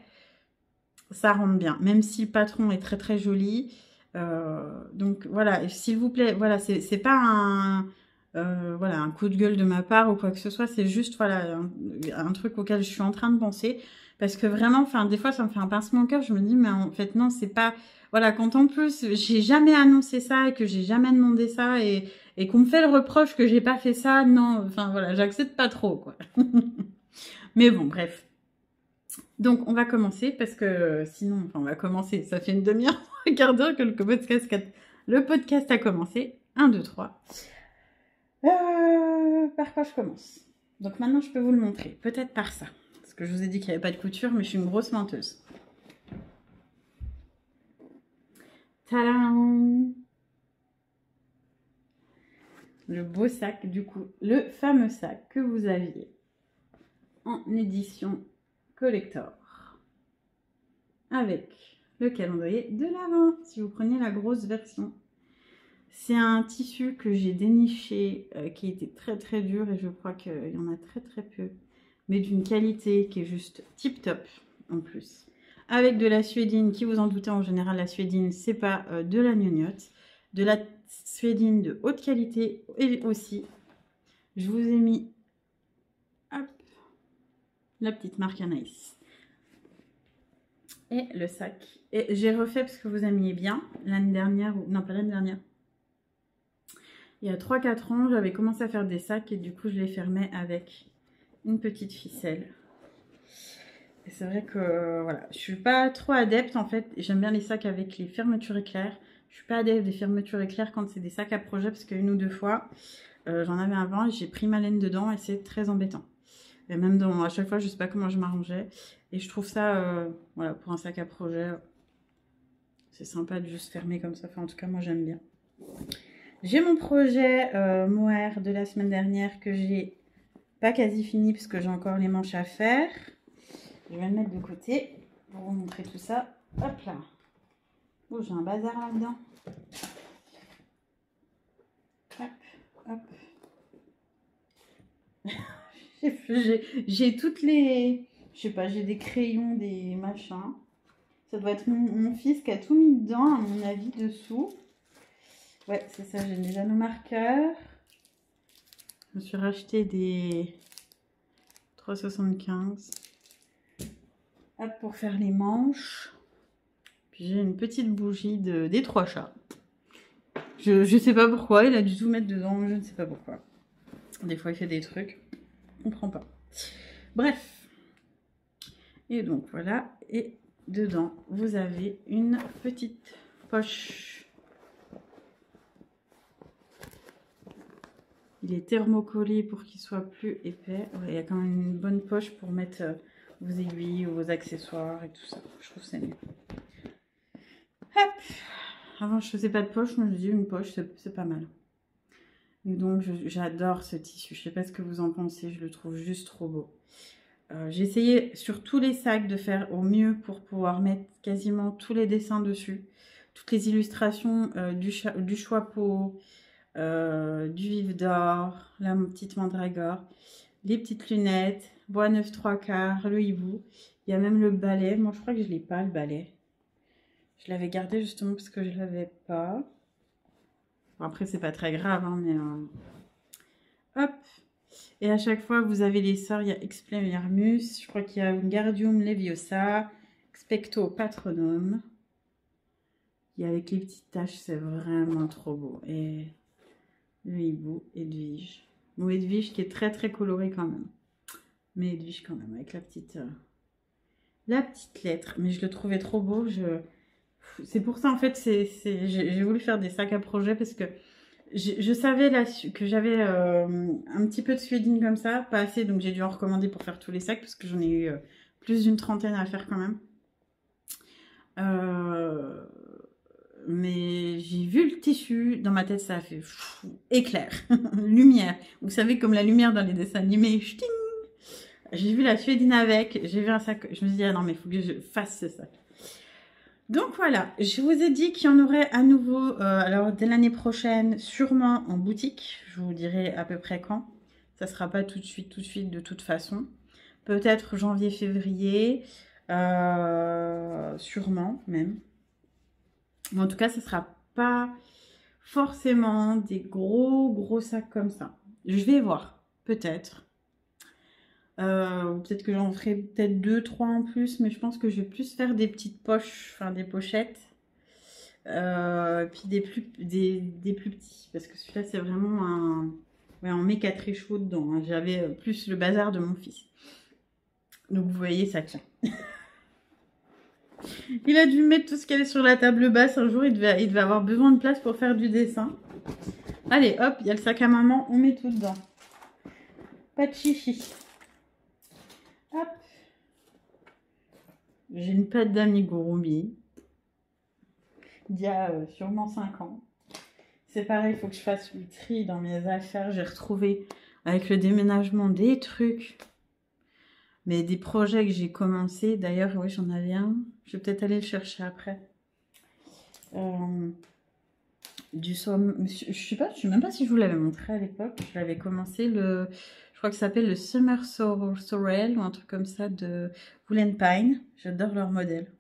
ça rentre bien, même si le patron est très très joli. Donc voilà, s'il vous plaît, voilà, c'est pas voilà, un coup de gueule de ma part ou quoi que ce soit, c'est juste voilà, un truc auquel je suis en train de penser. Parce que vraiment, enfin, des fois, ça me fait un pincement au cœur. Je me dis, mais en fait, non, c'est pas. Voilà, quand en plus, j'ai jamais annoncé ça et que j'ai jamais demandé ça et qu'on me fait le reproche que j'ai pas fait ça, non, enfin voilà, j'accepte pas trop, quoi. Mais bon, bref. Donc, on va commencer parce que sinon, enfin, on va commencer. Ça fait une demi-heure, un quart d'heure que le podcast a commencé. 1, 2, 3. Par quoi je commence? Donc maintenant, je peux vous le montrer. Peut-être par ça. Parce que je vous ai dit qu'il n'y avait pas de couture, mais je suis une grosse menteuse. Tadam! Le beau sac, du coup. Le fameux sac que vous aviez en édition collector. Avec le calendrier de l'Avent, si vous preniez la grosse version. C'est un tissu que j'ai déniché, qui était très très dur et je crois qu'il y en a très très peu. Mais d'une qualité qui est juste tip top en plus. Avec de la suédine, qui vous en doutez, en général la suédine c'est pas de la gnognotte. De la suédine de haute qualité et aussi. Je vous ai mis hop, la petite marque Anaïs. Et le sac. Et j'ai refait parce que vous aimiez bien l'année dernière, ou non pas l'année dernière. Il y a 3-4 ans, j'avais commencé à faire des sacs et du coup je les fermais avec une petite ficelle. Et c'est vrai que voilà, je suis pas trop adepte en fait. J'aime bien les sacs avec les fermetures éclairs. Je suis pas adepte des fermetures éclairs quand c'est des sacs à projet parce qu'une ou deux fois, j'en avais avant et j'ai pris ma laine dedans et c'est très embêtant. Et même à chaque fois, je sais pas comment je m'arrangeais. Et je trouve ça, voilà, pour un sac à projet, c'est sympa de juste fermer comme ça. Enfin, en tout cas, moi j'aime bien. J'ai mon projet mohair de la semaine dernière que j'ai pas quasi fini parce que j'ai encore les manches à faire. Je vais le mettre de côté pour vous montrer tout ça. Hop là. Oh, j'ai un bazar là-dedans. Hop, hop. J'ai toutes les... Je sais pas, j'ai des crayons, des machins. Ça doit être mon fils qui a tout mis dedans, à mon avis, dessous. Ouais, c'est ça, j'ai des anneaux marqueurs. Je me suis racheté des 3,75. Hop, pour faire les manches. Puis j'ai une petite bougie des 3 chats. Je sais pas pourquoi, il a dû tout mettre dedans, je ne sais pas pourquoi. Des fois il fait des trucs, je comprends pas. Bref. Et donc voilà, et dedans vous avez une petite poche. Il est thermocollé pour qu'il soit plus épais. Ouais, il y a quand même une bonne poche pour mettre vos aiguilles ou vos accessoires et tout ça. Je trouve que c'est mieux. Hop. Avant, je faisais pas de poche. Moi, je dis une poche, c'est pas mal. Et donc, j'adore ce tissu. Je sais pas ce que vous en pensez. Je le trouve juste trop beau. J'ai essayé sur tous les sacs de faire au mieux pour pouvoir mettre quasiment tous les dessins dessus. Toutes les illustrations du chapeau, du vif d'or, la petite mandragore, les petites lunettes, bois 9 3/4, le hibou. Il y a même le balai. Moi, je crois que je l'ai pas, le balai. Je l'avais gardé justement parce que je l'avais pas. Bon, après, c'est pas très grave, hein, mais... Hop. Et à chaque fois, vous avez les sorts. Il y a Expelliarmus. Je crois qu'il y a Wingardium Leviosa. Expecto Patronum. Et avec les petites taches, c'est vraiment trop beau. Et le hibou, Edwige. Bon, Edwige qui est très très coloré quand même. Mais Edwige quand même, avec la petite lettre. Mais je le trouvais trop beau. C'est pour ça en fait, j'ai voulu faire des sacs à projet parce que je savais là que j'avais un petit peu de suédine comme ça, pas assez, donc j'ai dû en recommander pour faire tous les sacs parce que j'en ai eu plus d'une trentaine à faire quand même. Mais j'ai vu le tissu, dans ma tête ça a fait éclair, lumière. Vous savez comme la lumière dans les dessins animés, ch'ting. J'ai vu la Suédine avec, j'ai vu un sac, je me suis dit, ah non, mais il faut que je fasse ce sac. Donc voilà, je vous ai dit qu'il y en aurait à nouveau, alors dès l'année prochaine, sûrement en boutique. Je vous dirai à peu près quand. Ça sera pas tout de suite, de toute façon. Peut-être janvier, février, sûrement même. Mais en tout cas, ce sera pas forcément des gros sacs comme ça. Je vais voir, peut-être. Peut-être que j'en ferai peut-être 2, 3 en plus, mais je pense que je vais plus faire des petites poches, enfin des pochettes. Puis des plus petits, parce que celui-là c'est vraiment un... Ouais, on met 4 écheveaux dedans, hein. J'avais plus le bazar de mon fils. Donc vous voyez, ça tient. Il a dû mettre tout ce qu'il y avait sur la table basse. Un jour, il devait avoir besoin de place pour faire du dessin. Allez, hop, il y a le sac à maman, on met tout dedans. Pas de chichi. Hop. J'ai une pâte d'amigurumi d'il y a sûrement 5 ans. C'est pareil, il faut que je fasse le tri dans mes affaires. J'ai retrouvé avec le déménagement des trucs, mais des projets que j'ai commencé. D'ailleurs, oui, j'en avais un. Je vais peut-être aller le chercher après. Du somme, je sais même pas si je vous l'avais montré à l'époque. Je l'avais commencé je crois que ça s'appelle le Summer Sorrel ou un truc comme ça de Wool Pine. J'adore leur modèle.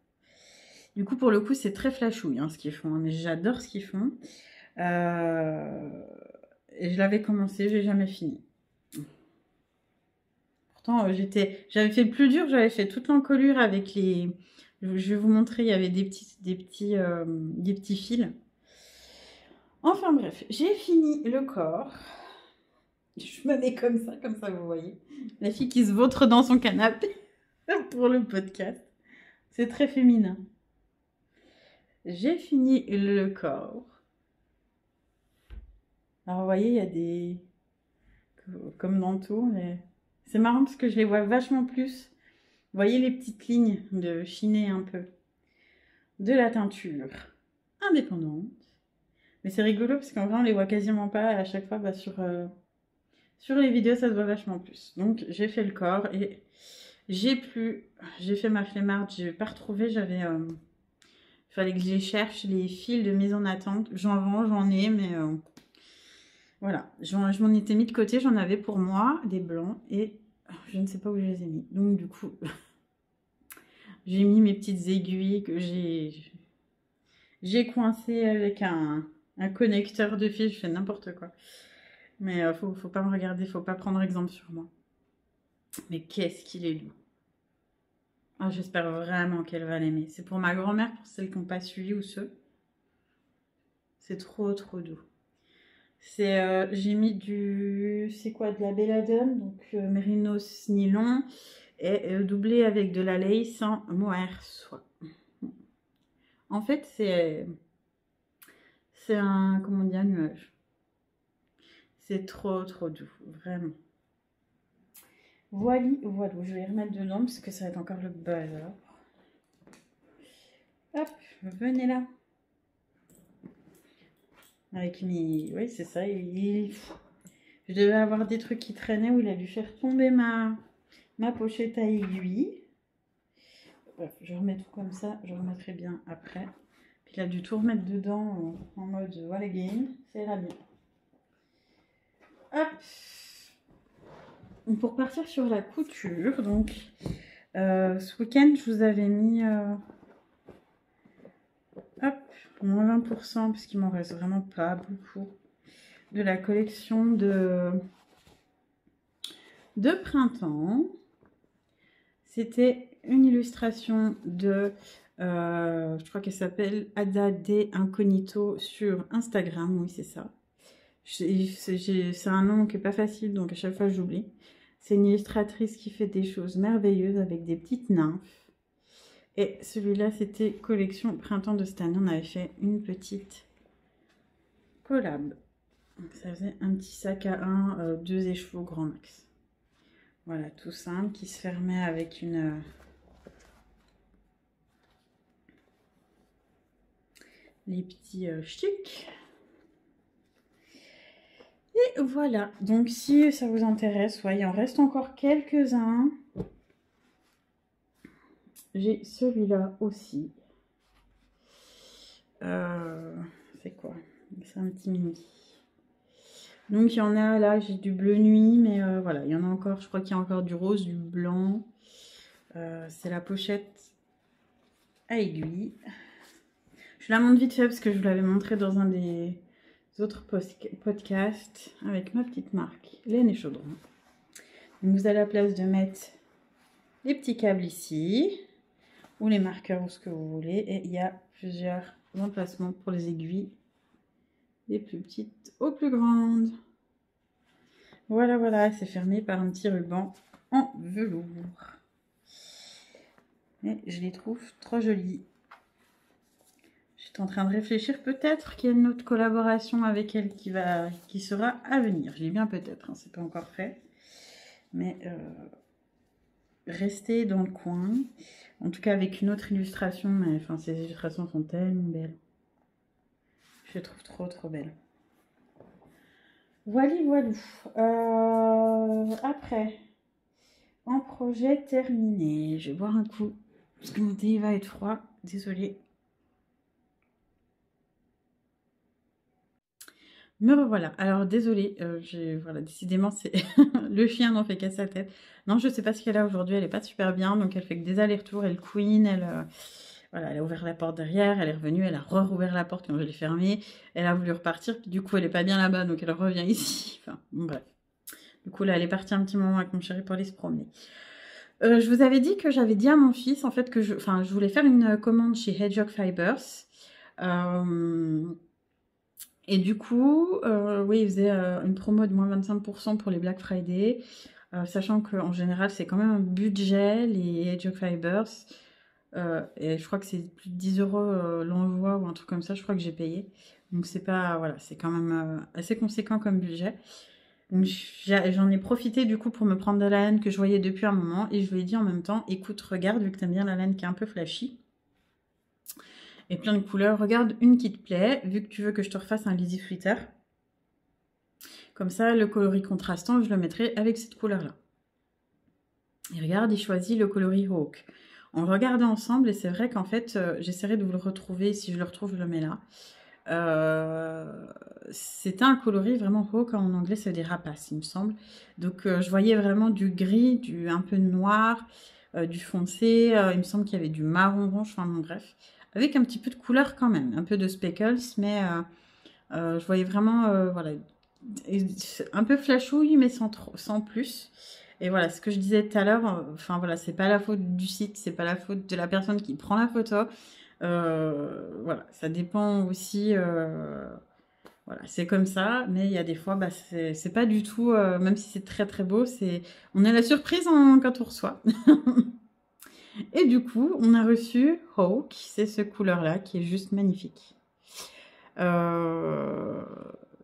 Du coup, pour le coup, c'est très flashouille ce qu'ils font, hein, mais j'adore ce qu'ils font. Et je l'avais commencé, j'ai jamais fini. Pourtant, j'avais fait le plus dur, j'avais fait toute l'encolure avec les... Je vais vous montrer, il y avait des petits fils. Enfin bref, j'ai fini le corps. Je me mets comme ça vous voyez. La fille qui se vautre dans son canapé pour le podcast. C'est très féminin. J'ai fini le corps. Alors vous voyez, il y a des... Comme dans tout, mais... C'est marrant parce que je les vois vachement plus. Vous voyez les petites lignes de chiner un peu. De la teinture indépendante. Mais c'est rigolo parce qu'en vrai on les voit quasiment pas. Et à chaque fois sur les vidéos ça se voit vachement plus. Donc j'ai fait le corps et j'ai fait ma flemmarde. J'ai pas retrouvé. Il fallait que je les cherche, les fils de mise en attente. J'en vends, j'en ai, mais voilà. Je m'en étais mis de côté. J'en avais pour moi des blancs et je ne sais pas où je les ai mis. Donc du coup, j'ai mis mes petites aiguilles que j'ai coincées avec un connecteur de fil. Je fais n'importe quoi. Mais faut pas me regarder, faut pas prendre exemple sur moi. Mais qu'est-ce qu'il est doux. Ah, j'espère vraiment qu'elle va l'aimer. C'est pour ma grand-mère, pour celles qui n'ont pas suivi ou ceux. C'est trop doux. J'ai mis c'est quoi, de la belladone, donc mérinos nylon, et doublé avec de la lace en mohair soie. En fait, c'est un, comment dire, nuage. C'est trop doux, vraiment. Voilà, je vais remettre dedans parce que ça va être encore le bazar. Hop, venez là. Avec mes... Oui, c'est ça. Je devais avoir des trucs qui traînaient où il a dû faire tomber ma pochette à aiguille. Bref, je remets tout comme ça. Je remettrai bien après. Puis il a dû tout remettre dedans en mode voilà again. Ça ira bien. Hop. Pour partir sur la couture, donc ce week-end, je vous avais mis hop, moins 20% parce qu'il m'en reste vraiment pas beaucoup de la collection de printemps. C'était une illustration de je crois qu'elle s'appelle Ada De Incognito sur Instagram. Oui, c'est ça. C'est un nom qui est pas facile, donc à chaque fois j'oublie. C'est une illustratrice qui fait des choses merveilleuses avec des petites nymphes. Et celui-là, c'était collection printemps de cette année. On avait fait une petite collab. Donc, ça faisait un petit sac à 2 écheveaux grand max. Voilà, tout simple, qui se fermait avec les petits chics. Et voilà, donc si ça vous intéresse, ouais, il en reste encore quelques-uns. J'ai celui-là aussi. C'est quoi? C'est un petit mini. Donc il y en a là, j'ai du bleu nuit, mais voilà, il y en a encore, je crois qu'il y a encore du rose, du blanc. C'est la pochette à aiguille. Je la montre vite fait parce que je vous l'avais montré dans un des autres podcasts avec ma petite marque, Laine et Chaudron. Donc vous avez la place de mettre les petits câbles ici, ou les marqueurs, ou ce que vous voulez. Et il y a plusieurs emplacements pour les aiguilles, des plus petites aux plus grandes. Voilà, voilà, c'est fermé par un petit ruban en velours. Et je les trouve trop jolies. J'étais en train de réfléchir, peut-être qu'il y a une autre collaboration avec elle qui sera à venir. Je dis bien peut-être, hein, c'est pas encore fait. Mais restez dans le coin. En tout cas avec une autre illustration, mais enfin ces illustrations sont tellement belles. Je les trouve trop trop belles. Voilà, voilà. Après, en projet terminé. Je vais boire un coup, parce que mon thé va être froid. Désolée. Me revoilà. Alors désolée, voilà, décidément c'est le chien n'en fait qu'à sa tête. Non, je sais pas ce qu'elle a aujourd'hui, elle est pas super bien, donc elle fait que des allers-retours, elle couine, voilà, elle a ouvert la porte derrière, elle est revenue, elle a rouvert la porte quand je l'ai fermée, elle a voulu repartir, puis du coup elle est pas bien là-bas, donc elle revient ici. Enfin, bon, bref. Du coup là, elle est partie un petit moment avec mon chéri pour aller se promener. Je vous avais dit que j'avais dit à mon fils en fait que je voulais faire une commande chez Hedgehog Fibers. Et du coup, oui, il faisait une promo de moins 25% pour les Black Friday, sachant qu'en général, c'est quand même un budget, les Hedgehog Fibers. Et je crois que c'est plus de 10 € l'envoi ou un truc comme ça, je crois que j'ai payé. Donc c'est pas, voilà, c'est quand même assez conséquent comme budget. Donc j'en ai profité du coup pour me prendre de la laine que je voyais depuis un moment. Et je lui ai dit en même temps, écoute, regarde, vu que t'aimes bien la laine qui est un peu flashy. Et plein de couleurs. Regarde une qui te plaît, vu que tu veux que je te refasse un Lizzy Flitter. Comme ça, le coloris contrastant, je le mettrai avec cette couleur-là. Et regarde, il choisit le coloris Hawk. On le regardait ensemble et c'est vrai qu'en fait, j'essaierai de vous le retrouver. Si je le retrouve, je le mets là. C'était un coloris vraiment Hawk. En anglais, c'est des rapaces, il me semble. Donc, je voyais vraiment du gris, un peu noir, du foncé. Il me semble qu'il y avait du marron orange. Enfin, bon, bref. Avec un petit peu de couleur quand même. Un peu de speckles, mais je voyais vraiment, voilà, un peu flashouille, mais sans plus. Et voilà, ce que je disais tout à l'heure, enfin voilà, c'est pas la faute du site, c'est pas la faute de la personne qui prend la photo. Voilà, ça dépend aussi. Voilà, c'est comme ça, mais il y a des fois, bah, c'est pas du tout, même si c'est très très beau, on a la surprise quand on reçoit. Et du coup, on a reçu Hawk, c'est ce couleur-là qui est juste magnifique.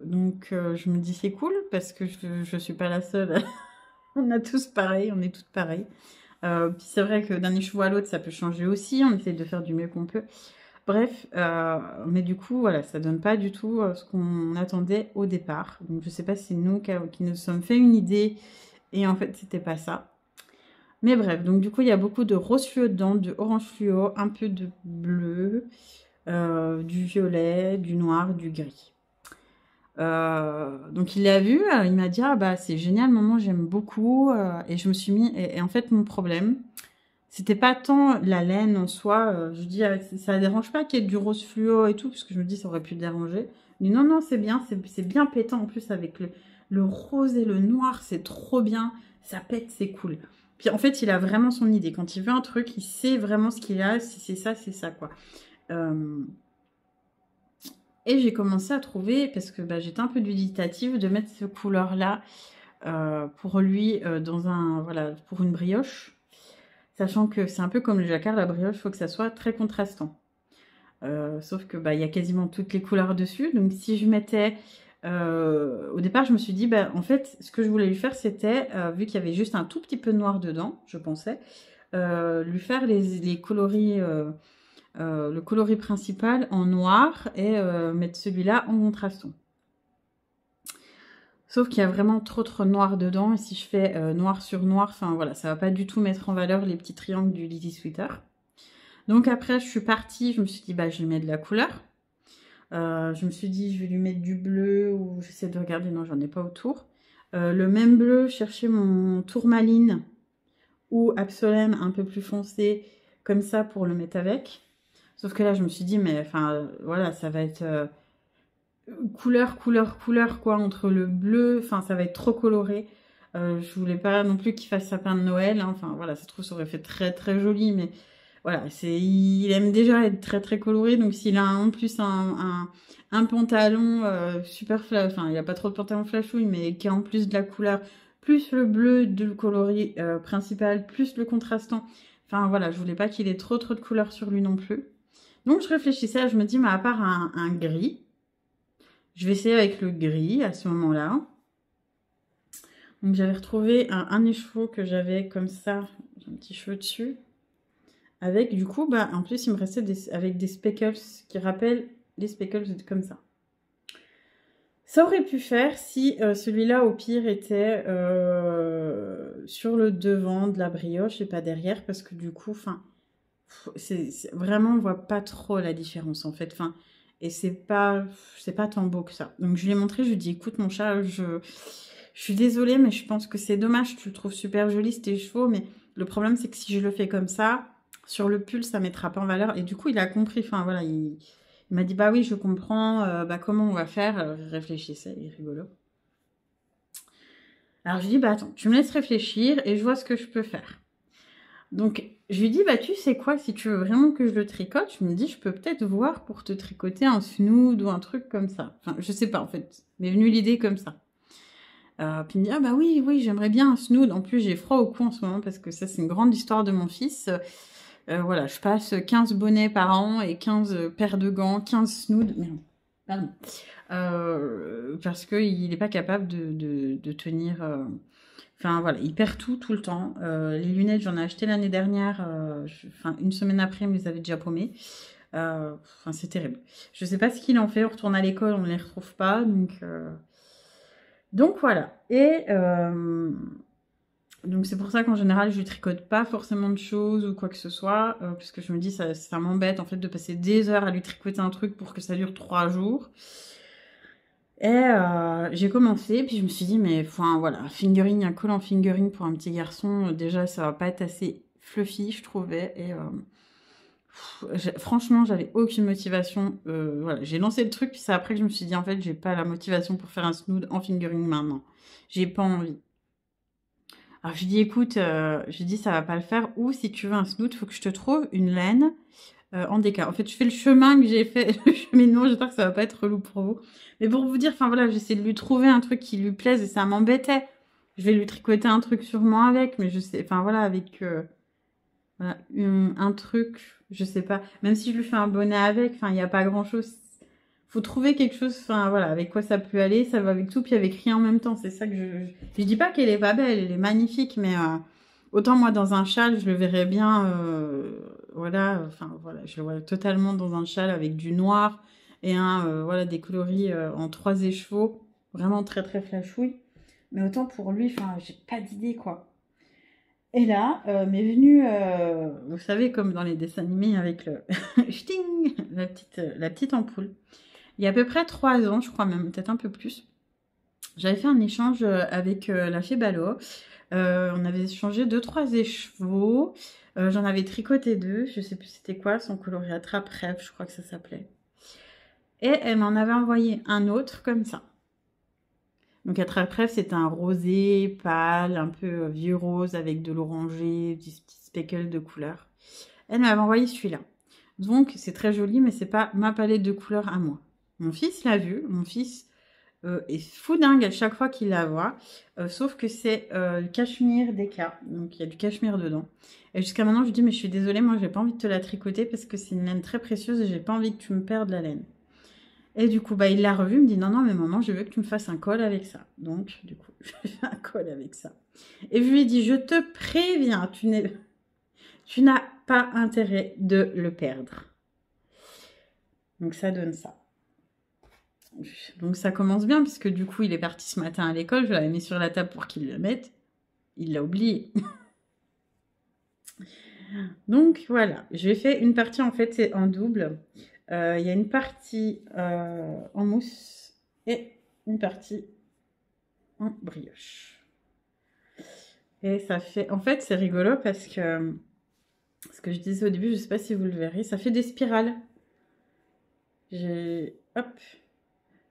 Donc je me dis c'est cool parce que je suis pas la seule. On a tous pareil, on est toutes pareilles. Puis c'est vrai que d'un écheveau à l'autre, ça peut changer aussi. On essaie de faire du mieux qu'on peut. Bref, mais du coup, voilà, ça donne pas du tout ce qu'on attendait au départ. Donc je sais pas si c'est nous qui nous sommes fait une idée et en fait c'était pas ça. Mais bref, donc du coup il y a beaucoup de rose fluo dedans, de orange fluo, un peu de bleu, du violet, du noir, du gris. Donc il l'a vu, il m'a dit ah bah c'est génial maman, j'aime beaucoup, et je me suis mis et en fait mon problème c'était pas tant la laine en soi, je dis ça dérange pas qu'il y ait du rose fluo et tout parce que je me dis ça aurait pu déranger. Mais non non, c'est bien, c'est bien pétant en plus avec le rose et le noir, c'est trop bien, ça pète, c'est cool. Puis en fait il a vraiment son idée, quand il veut un truc il sait vraiment ce qu'il a, si c'est ça quoi. Et j'ai commencé à trouver, parce que bah, j'étais un peu dubitative, de mettre cette couleur-là pour lui voilà, pour une brioche. Sachant que c'est un peu comme le jacquard, la brioche, il faut que ça soit très contrastant. Sauf que bah, y a quasiment toutes les couleurs dessus. Donc si je mettais... au départ, je me suis dit, bah, en fait, ce que je voulais lui faire, c'était, vu qu'il y avait juste un tout petit peu de noir dedans, je pensais, lui faire les coloris... le coloris principal en noir et mettre celui-là en contrastant. Sauf qu'il y a vraiment trop de noir dedans. Et si je fais noir sur noir, enfin voilà, ça va pas du tout mettre en valeur les petits triangles du Lizzy Sweater. Donc après, je suis partie, je me suis dit, bah je lui mets de la couleur. Je me suis dit, je vais lui mettre du bleu, ou j'essaie de regarder, non, j'en ai pas autour. Le même bleu, chercher mon tourmaline ou Absolème un peu plus foncé, comme ça, pour le mettre avec. Sauf que là, je me suis dit, mais enfin, voilà, ça va être couleur, quoi, entre le bleu, enfin, ça va être trop coloré. Je voulais pas non plus qu'il fasse sapin de Noël, hein. Enfin, voilà, ça se trouve, ça aurait fait très joli, mais voilà, il aime déjà être très coloré, donc s'il a en plus un pantalon super flash, enfin, il n'y a pas trop de pantalon flashouille, mais qui a en plus de la couleur, plus le bleu de le coloris principal, plus le contrastant. Enfin, voilà, je voulais pas qu'il ait trop de couleurs sur lui non plus. Donc, je réfléchissais, je me dis, mais à part un gris, je vais essayer avec le gris à ce moment-là. Donc, j'avais retrouvé un écheveau que j'avais comme ça, j'ai un petit cheveu dessus. Avec, du coup, bah, en plus, il me restait avec des speckles qui rappellent les speckles comme ça. Ça aurait pu faire si celui-là, au pire, était sur le devant de la brioche et pas derrière, parce que du coup, enfin, vraiment, on voit pas trop la différence, en fait. Enfin, et c'est pas tant beau que ça. Donc, je lui ai montré, je lui ai dit, écoute, mon chat, je suis désolée, mais je pense que c'est dommage, tu le trouves super joli, tes chevaux, mais le problème, c'est que si je le fais comme ça, sur le pull, ça mettra pas en valeur. Et du coup, il a compris. Enfin, voilà, il m'a dit, bah oui, je comprends. Bah, comment on va faire? Alors, il réfléchissait, il est rigolo. Alors, je lui dis, bah attends, tu me laisses réfléchir et je vois ce que je peux faire. Donc, je lui dis, bah tu sais quoi, si tu veux vraiment que je le tricote, je me dis, je peux peut-être voir pour te tricoter un snood ou un truc comme ça. Enfin, je sais pas, en fait. M'est venue l'idée comme ça. Puis il me dit, ah bah oui, j'aimerais bien un snood. En plus, j'ai froid au cou en ce moment parce que ça, c'est une grande histoire de mon fils. Voilà, je passe 15 bonnets par an et 15 paires de gants, 15 snoods. Merde, pardon. Parce qu'il n'est pas capable de tenir... Enfin, voilà, il perd tout le temps. Les lunettes, j'en ai acheté l'année dernière. Enfin, une semaine après, il me les avait déjà paumées. Enfin, c'est terrible. Je sais pas ce qu'il en fait. On retourne à l'école, on ne les retrouve pas. Donc voilà. Et... donc c'est pour ça qu'en général je lui tricote pas forcément de choses ou quoi que ce soit, parce que je me dis ça m'embête en fait de passer des heures à lui tricoter un truc pour que ça dure 3 jours. Et j'ai commencé, puis je me suis dit mais enfin voilà, fingering, un collant fingering pour un petit garçon, déjà ça va pas être assez fluffy je trouvais, et franchement j'avais aucune motivation. Voilà, j'ai lancé le truc, puis c'est après que je me suis dit en fait j'ai pas la motivation pour faire un snood en fingering maintenant, j'ai pas envie. Alors, je lui dis, écoute, je lui dis, ça va pas le faire. Ou si tu veux un snood, il faut que je te trouve une laine en déca. En fait, je fais le chemin que j'ai fait, le cheminement. J'espère que ça va pas être relou pour vous. Mais pour vous dire, enfin voilà, j'essaie de lui trouver un truc qui lui plaise et ça m'embêtait. Je vais lui tricoter un truc sûrement avec, mais je sais, enfin voilà, avec voilà, un truc, je sais pas. Même si je lui fais un bonnet avec, enfin, il n'y a pas grand chose. Faut trouver quelque chose, enfin voilà, avec quoi ça peut aller, ça va avec tout, puis avec rien en même temps. C'est ça que je dis pas qu'elle est pas belle, elle est magnifique, mais autant moi dans un châle, je le verrais bien, voilà, enfin voilà, je le vois totalement dans un châle avec du noir et voilà, des coloris en 3 écheveaux, vraiment très flashouille. Mais autant pour lui, enfin, j'ai pas d'idée quoi. Et là, m'est venue, vous savez, comme dans les dessins animés avec le ch'ting, la petite ampoule. Il y a à peu près 3 ans, je crois même, peut-être un peu plus, j'avais fait un échange avec la fée Balo. On avait échangé 2-3 écheveaux. J'en avais tricoté 2. Je sais plus c'était quoi, son coloris attrape rêve, je crois que ça s'appelait. Et elle m'en avait envoyé un autre comme ça. Donc attrape rêve, c'était un rosé pâle, un peu vieux rose avec de l'orangé, des petits speckles de couleurs. Elle m'avait envoyé celui-là. Donc c'est très joli, mais c'est pas ma palette de couleurs à moi. Mon fils l'a vu. Mon fils est fou dingue à chaque fois qu'il la voit. Sauf que c'est le cachemire d'Eka. Donc il y a du cachemire dedans. Et jusqu'à maintenant, je lui dis, mais je suis désolée, moi j'ai pas envie de te la tricoter parce que c'est une laine très précieuse et j'ai pas envie que tu me perdes la laine. Et du coup, bah, il l'a revu, il me dit, non, mais maman, je veux que tu me fasses un col avec ça. Donc, du coup, je lui fais un col avec ça. Et je lui ai dit, je te préviens, tu n'as pas intérêt de le perdre. Donc, ça donne ça. Donc ça commence bien, puisque du coup, il est parti ce matin à l'école. Je l'avais mis sur la table pour qu'il le mette. Il l'a oublié. Donc voilà, j'ai fait une partie, en fait, c'est en double. Il y a une partie en mousse et une partie en brioche. Et ça fait... En fait, c'est rigolo parce que... Ce que je disais au début, je ne sais pas si vous le verrez, ça fait des spirales. Hop,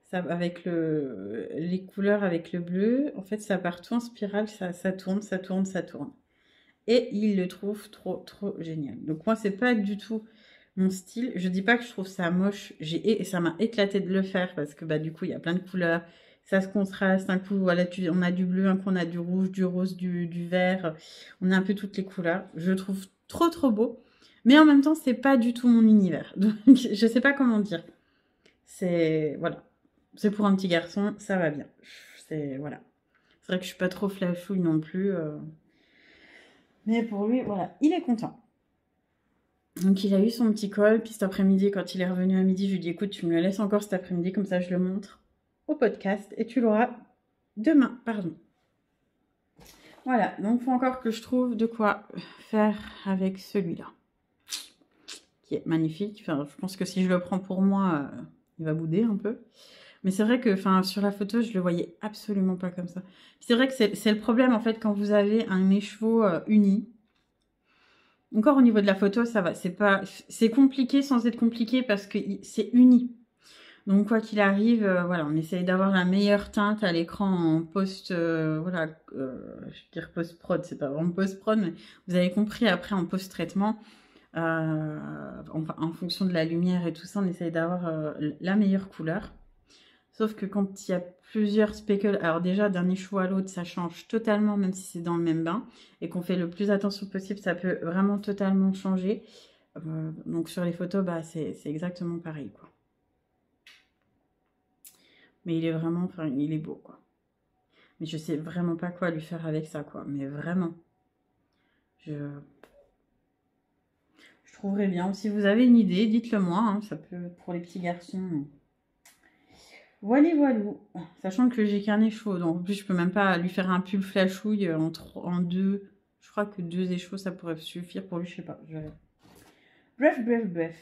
ça, avec les couleurs avec le bleu, en fait, ça part tout en spirale, ça tourne, ça tourne, ça tourne. Et il le trouve trop génial. Donc moi, c'est pas du tout mon style. Je dis pas que je trouve ça moche, et ça m'a éclaté de le faire parce que bah du coup, il y a plein de couleurs. Ça se contraste, un coup, voilà, on a du bleu, un coup, on a du rouge, du rose, du vert. On a un peu toutes les couleurs. Je trouve trop beau. Mais en même temps, c'est pas du tout mon univers. Donc, je sais pas comment dire. C'est, voilà. C'est pour un petit garçon, ça va bien. C'est, voilà. C'est vrai que je suis pas trop flashouille non plus. Mais pour lui, voilà, il est content. Donc il a eu son petit col, puis cet après-midi, quand il est revenu à midi, je lui dis écoute, tu me le laisses encore cet après-midi, comme ça je le montre au podcast, et tu l'auras demain, pardon. Voilà, donc il faut encore que je trouve de quoi faire avec celui-là. Qui est magnifique, enfin, je pense que si je le prends pour moi, il va bouder un peu. Mais c'est vrai que sur la photo, je le voyais absolument pas comme ça. C'est vrai que c'est le problème, en fait, quand vous avez un écheveau uni. Encore au niveau de la photo, ça va. C'est compliqué sans être compliqué parce que c'est uni. Donc, quoi qu'il arrive, voilà, on essaye d'avoir la meilleure teinte à l'écran en post, voilà, je veux dire post-prod, c'est pas vraiment post-prod, mais vous avez compris, après en post-traitement, en fonction de la lumière et tout ça, on essaye d'avoir la meilleure couleur. Sauf que quand il y a plusieurs speckles, alors déjà d'un écheveau à l'autre, ça change totalement, même si c'est dans le même bain, et qu'on fait le plus attention possible, ça peut vraiment totalement changer. Donc sur les photos, bah, c'est exactement pareil, quoi. Mais il est vraiment, enfin, il est beau, quoi. Mais je sais vraiment pas quoi lui faire avec ça, quoi. Mais vraiment. Je trouverais bien. Si vous avez une idée, dites-le moi, hein, ça peut, pour les petits garçons... Voilà, voilou. Sachant que j'ai qu'un écheveau, donc en plus je peux même pas lui faire un pull flashouille en deux. Je crois que 2 écheveaux ça pourrait suffire pour lui, je sais pas. Bref.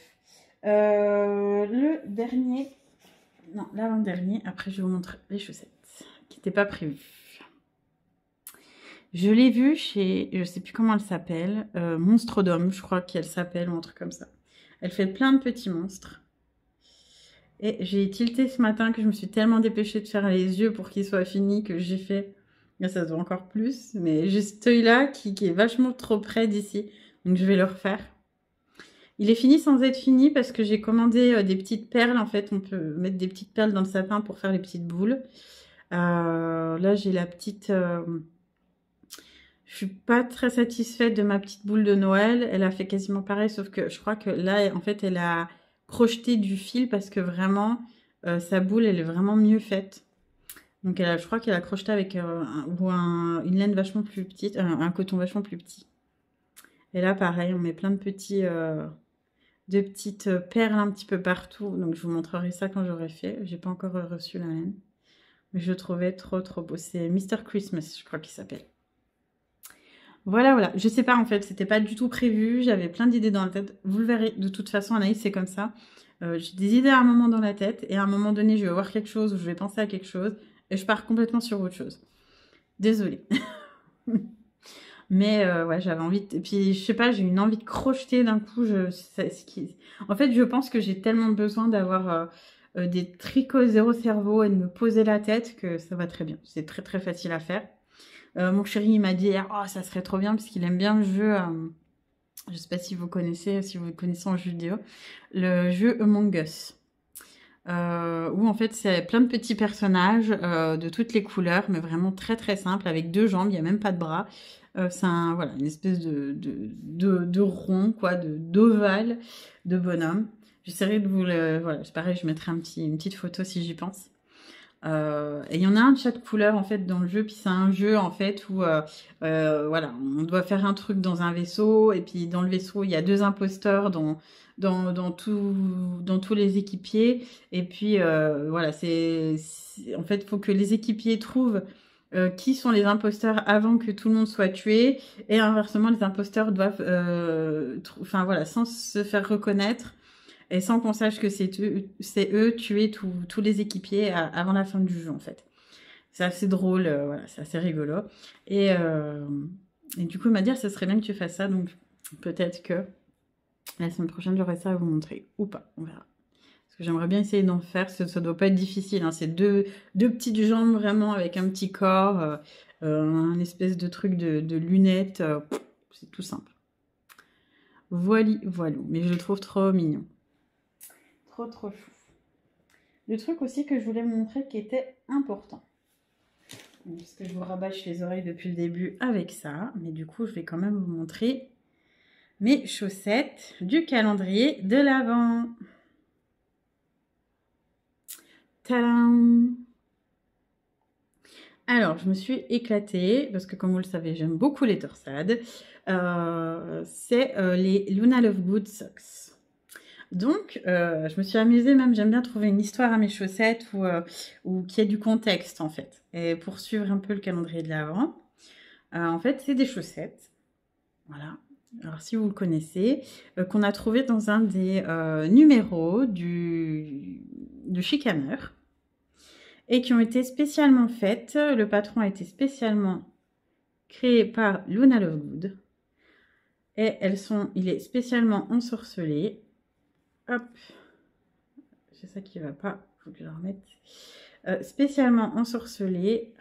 Le dernier, non, l'avant-dernier. Après je vais vous montrer les chaussettes qui n'étaient pas prévues. Je l'ai vue chez, je sais plus comment elle s'appelle, Monstre d'homme, je crois qu'elle s'appelle ou un truc comme ça. Elle fait plein de petits monstres. Et j'ai tilté ce matin que je me suis tellement dépêchée de faire les yeux pour qu'ils soient finis que j'ai fait... Là, ça se voit encore plus. Mais j'ai cet œil-là qui est vachement trop près d'ici. Donc, je vais le refaire. Il est fini sans être fini parce que j'ai commandé des petites perles. En fait, on peut mettre des petites perles dans le sapin pour faire les petites boules. Là, j'ai la petite... Je suis pas très satisfaite de ma petite boule de Noël. Elle a fait quasiment pareil, sauf que je crois que là, en fait, elle a... crocheter du fil parce que vraiment sa boule elle est vraiment mieux faite. Donc je crois qu'elle a crocheté avec une laine vachement plus petite, un coton vachement plus petit. Et là pareil, on met plein de petites perles un petit peu partout. Donc je vous montrerai ça quand j'aurai fait. J'ai pas encore reçu la laine, mais je le trouvais trop beau. C'est Mr. Christmas, je crois qu'il s'appelle. Voilà. Je sais pas, en fait, c'était pas du tout prévu. J'avais plein d'idées dans la tête. Vous le verrez, de toute façon, Anaïs, c'est comme ça. J'ai des idées à un moment dans la tête, et à un moment donné, je vais voir quelque chose, ou je vais penser à quelque chose, et je pars complètement sur autre chose. Désolée. Mais ouais, j'avais envie de... Et puis, je sais pas, j'ai une envie de crocheter d'un coup. En fait, je pense que j'ai tellement besoin d'avoir des tricots zéro cerveau et de me poser la tête que ça va très bien. C'est très facile à faire. Mon chéri, il m'a dit oh, ça serait trop bien, parce qu'il aime bien le jeu. Je sais pas si vous connaissez en jeu vidéo, le jeu Among Us. Où en fait, c'est plein de petits personnages de toutes les couleurs, mais vraiment très simple, avec 2 jambes, il n'y a même pas de bras. C'est voilà, une espèce de rond, quoi, d'ovale de bonhomme. J'essaierai de vous le... Voilà, c'est pareil, je mettrai une petite photo si j'y pense. Et il y en a un de chaque couleur en fait dans le jeu, puis c'est un jeu en fait où voilà, on doit faire un truc dans un vaisseau, et puis dans le vaisseau il y a 2 imposteurs dans tous les équipiers, et puis voilà, en fait il faut que les équipiers trouvent qui sont les imposteurs avant que tout le monde soit tué, et inversement les imposteurs doivent, enfin voilà, sans se faire reconnaître et sans qu'on sache que c'est eux tuer tous les équipiers avant la fin du jeu en fait. C'est assez drôle, voilà, c'est assez rigolo. Et du coup, il m'a dit, ça serait bien que tu fasses ça, donc peut-être que la semaine prochaine, j'aurai ça à vous montrer, ou pas, on verra. Parce que j'aimerais bien essayer d'en faire, ça doit pas être difficile, hein. C'est deux petites jambes vraiment avec un petit corps, un espèce de truc de lunettes, c'est tout simple. Voilou, mais je le trouve trop mignon. Trop chou. Le truc aussi que je voulais vous montrer qui était important. Parce que je vous rabâche les oreilles depuis le début avec ça. Mais du coup, je vais quand même vous montrer mes chaussettes du calendrier de l'Avent. Tadam! Alors, je me suis éclatée, parce que comme vous le savez, j'aime beaucoup les torsades. C'est les Luna Lovegood Socks. Donc, je me suis amusée, même j'aime bien trouver une histoire à mes chaussettes ou qu'il y ait du contexte en fait. Et pour suivre un peu le calendrier de l'Avent, en fait, c'est des chaussettes. Voilà. Alors, si vous le connaissez, qu'on a trouvé dans un des numéros de Chic Hammer et qui ont été spécialement faites. Le patron a été spécialement créé par Luna Lovegood et il est spécialement ensorcelé. Hop, c'est ça qui va pas, il faut que je la remette. Spécialement ensorcelé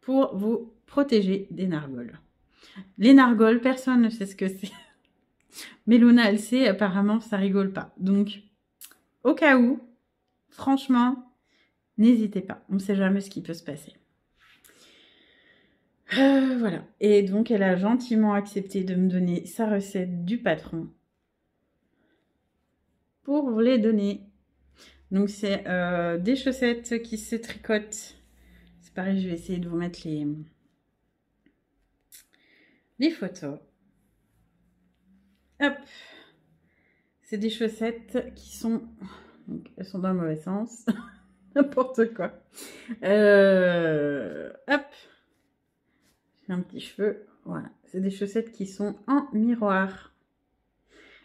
pour vous protéger des nargoles. Les nargoles, personne ne sait ce que c'est. Mais Luna, elle sait, apparemment, ça rigole pas. Donc, au cas où, franchement, n'hésitez pas. On ne sait jamais ce qui peut se passer. Voilà. Et donc, elle a gentiment accepté de me donner sa recette du patron pour vous les donner. Donc, c'est des chaussettes qui se tricotent. C'est pareil, je vais essayer de vous mettre les photos. Hop. C'est des chaussettes qui sont... Donc, elles sont dans le mauvais sens. N'importe quoi. Hop. J'ai un petit cheveu. Voilà. C'est des chaussettes qui sont en miroir.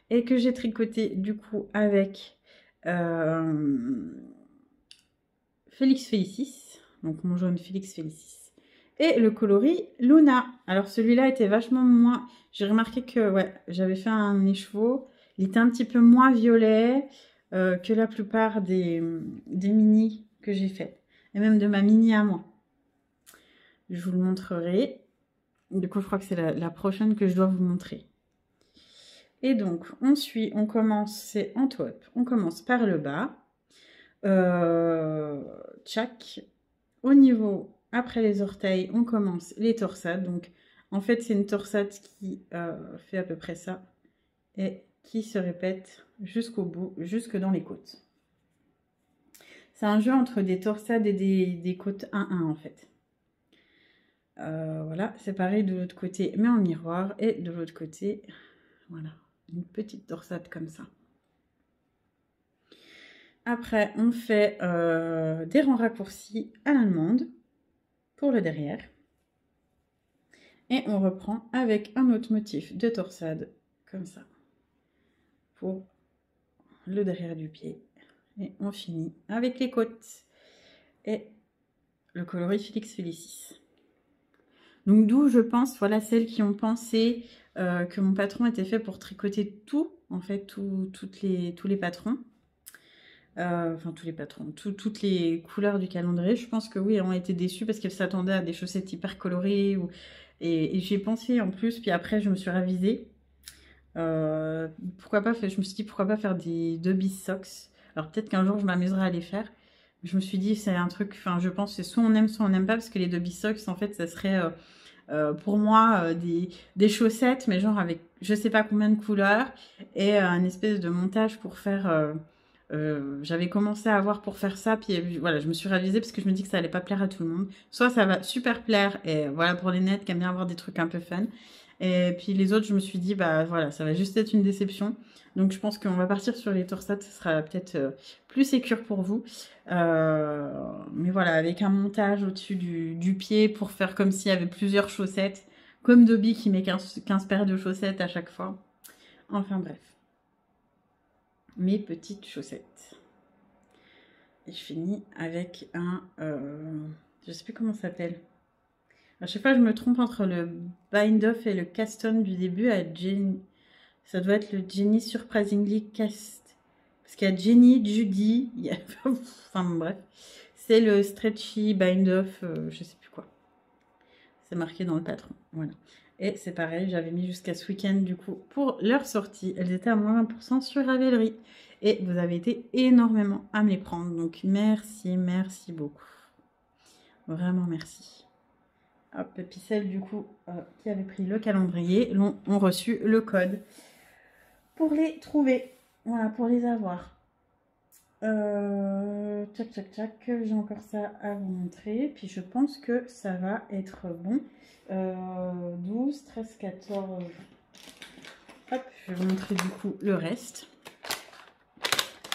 Et que j'ai tricoté du coup avec Félix Félicis. Donc mon jaune Félix Félicis. Et le coloris Luna. Alors celui-là était vachement moins... J'ai remarqué que ouais, j'avais fait un écheveau. Il était un petit peu moins violet que la plupart des mini que j'ai fait. Et même de ma mini à moi. Je vous le montrerai. Du coup, je crois que c'est la prochaine que je dois vous montrer. Et donc, on commence, c'est en top. On commence par le bas. Tchac. Au niveau, après les orteils, on commence les torsades. Donc, en fait, c'est une torsade qui fait à peu près ça. Et qui se répète jusqu'au bout, jusque dans les côtes. C'est un jeu entre des torsades et des côtes 1-1 en fait. Voilà, c'est pareil de l'autre côté, mais en miroir. Et de l'autre côté, voilà, une petite torsade comme ça. Après, on fait des rangs raccourcis à l'allemande pour le derrière. Et on reprend avec un autre motif de torsade, comme ça, pour le derrière du pied. Et on finit avec les côtes et le coloris Félix Félicis. Donc d'où je pense, voilà, celles qui ont pensé que mon patron était fait pour tricoter tout, en fait, tous les patrons. Enfin, tous les patrons, toutes les couleurs du calendrier. Je pense que oui, elles ont été déçues parce qu'elles s'attendaient à des chaussettes hyper colorées. Et j'y ai pensé en plus, puis après je me suis ravisée. Pourquoi pas, je me suis dit pourquoi pas faire des Dubby Socks. Alors peut-être qu'un jour je m'amuserai à les faire. Je me suis dit c'est un truc, enfin je pense c'est soit on aime soit on n'aime pas, parce que les Dubby Socks en fait ça serait pour moi des chaussettes, mais genre avec je sais pas combien de couleurs et un espèce de montage pour faire J'avais commencé à voir pour faire ça, puis voilà, je me suis réalisée parce que je me dis que ça allait pas plaire à tout le monde. Soit ça va super plaire, et voilà, pour les nets qui aiment bien avoir des trucs un peu fun. Et puis les autres, je me suis dit, bah voilà, ça va juste être une déception. Donc je pense qu'on va partir sur les torsades, ce sera peut-être plus sécure pour vous. Mais voilà, avec un montage au-dessus du pied pour faire comme s'il y avait plusieurs chaussettes. Comme Dobby qui met 15 paires de chaussettes à chaque fois. Enfin bref. Mes petites chaussettes. Et je finis avec un... je sais plus comment ça s'appelle. À chaque fois, je me trompe entre le bind off et le cast on du début à Jenny. Ça doit être le Jenny Surprisingly Cast. Parce qu'il y a Jenny, Judy, il y a... enfin bref. C'est le stretchy bind off, je sais plus quoi. C'est marqué dans le patron. Voilà. Et c'est pareil, j'avais mis jusqu'à ce week-end du coup pour leur sortie. Elles étaient à moins 20% sur Ravelry. Et vous avez été énormément à me les prendre. Donc merci, merci beaucoup. Vraiment merci. Hop, et puis celles du coup qui avaient pris le calendrier ont reçu le code pour les trouver. Voilà, pour les avoir. Tchac, tchac, tchac. J'ai encore ça à vous montrer. Puis je pense que ça va être bon. 12, 13, 14. Hop, je vais vous montrer du coup le reste.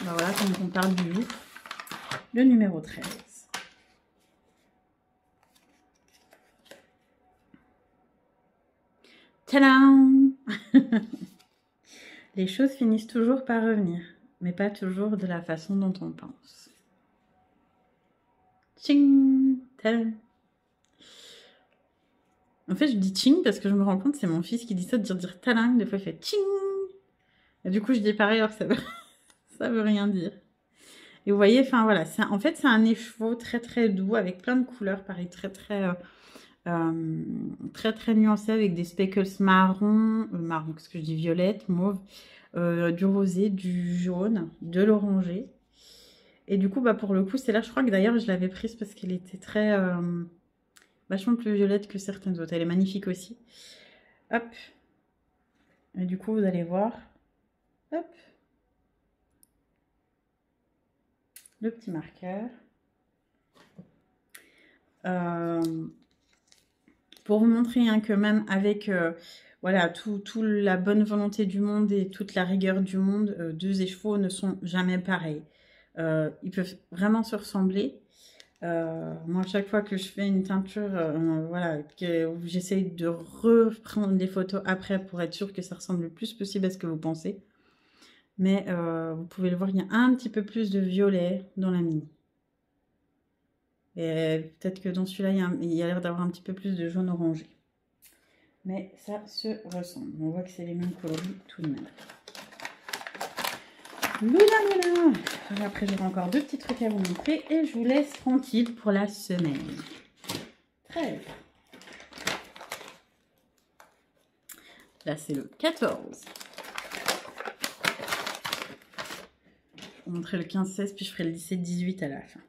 Ben voilà, comme on parle du jour. Le numéro 13. Tadam! Les choses finissent toujours par revenir, mais pas toujours de la façon dont on pense. Tching! Tadam! En fait, je dis tching parce que je me rends compte, c'est mon fils qui dit ça, de dire talang. Des fois, il fait tching. Et du coup, je dis pareil alors que ça veut rien dire. Et vous voyez, enfin voilà, en fait, c'est un écheveau très très doux avec plein de couleurs, pareil, très très nuancé avec des speckles marron, qu'est-ce que je dis, violette, mauve, du rosé, du jaune, de l'orangé. Et du coup, bah pour le coup, c'est là, je crois que d'ailleurs, je l'avais prise parce qu'elle était très... vachement plus violette que certaines autres. Elle est magnifique aussi. Hop. Et du coup, vous allez voir. Hop. Le petit marqueur. Pour vous montrer hein, que même avec voilà, toute la bonne volonté du monde et toute la rigueur du monde, deux écheveaux ne sont jamais pareils. Ils peuvent vraiment se ressembler. Moi, chaque fois que je fais une teinture, voilà, j'essaye de reprendre des photos après pour être sûr que ça ressemble le plus possible à ce que vous pensez. Mais vous pouvez le voir, il y a un petit peu plus de violet dans la mini. Et peut-être que dans celui-là, il y a l'air d'avoir un petit peu plus de jaune orangé. Mais ça se ressemble. On voit que c'est les mêmes coloris tout de même. Loula. Après, j'aurai encore deux petits trucs à vous montrer et je vous laisse tranquille pour la semaine. 13. Là, c'est le 14. Je vais vous montrer le 15-16, puis je ferai le 17-18 à la fin.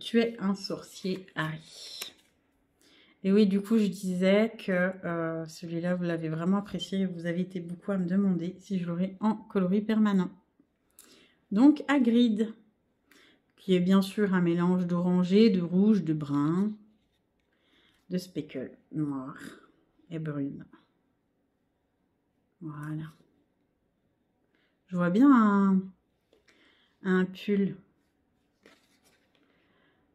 Tu es un sorcier, Harry. Et oui, du coup, je disais que celui-là, vous l'avez vraiment apprécié. Vous avez été beaucoup à me demander si je l'aurais en coloris permanent. Donc, Hagrid, qui est bien sûr un mélange d'orangé, de rouge, de brun, de speckle noir et brune. Voilà. Je vois bien un pull.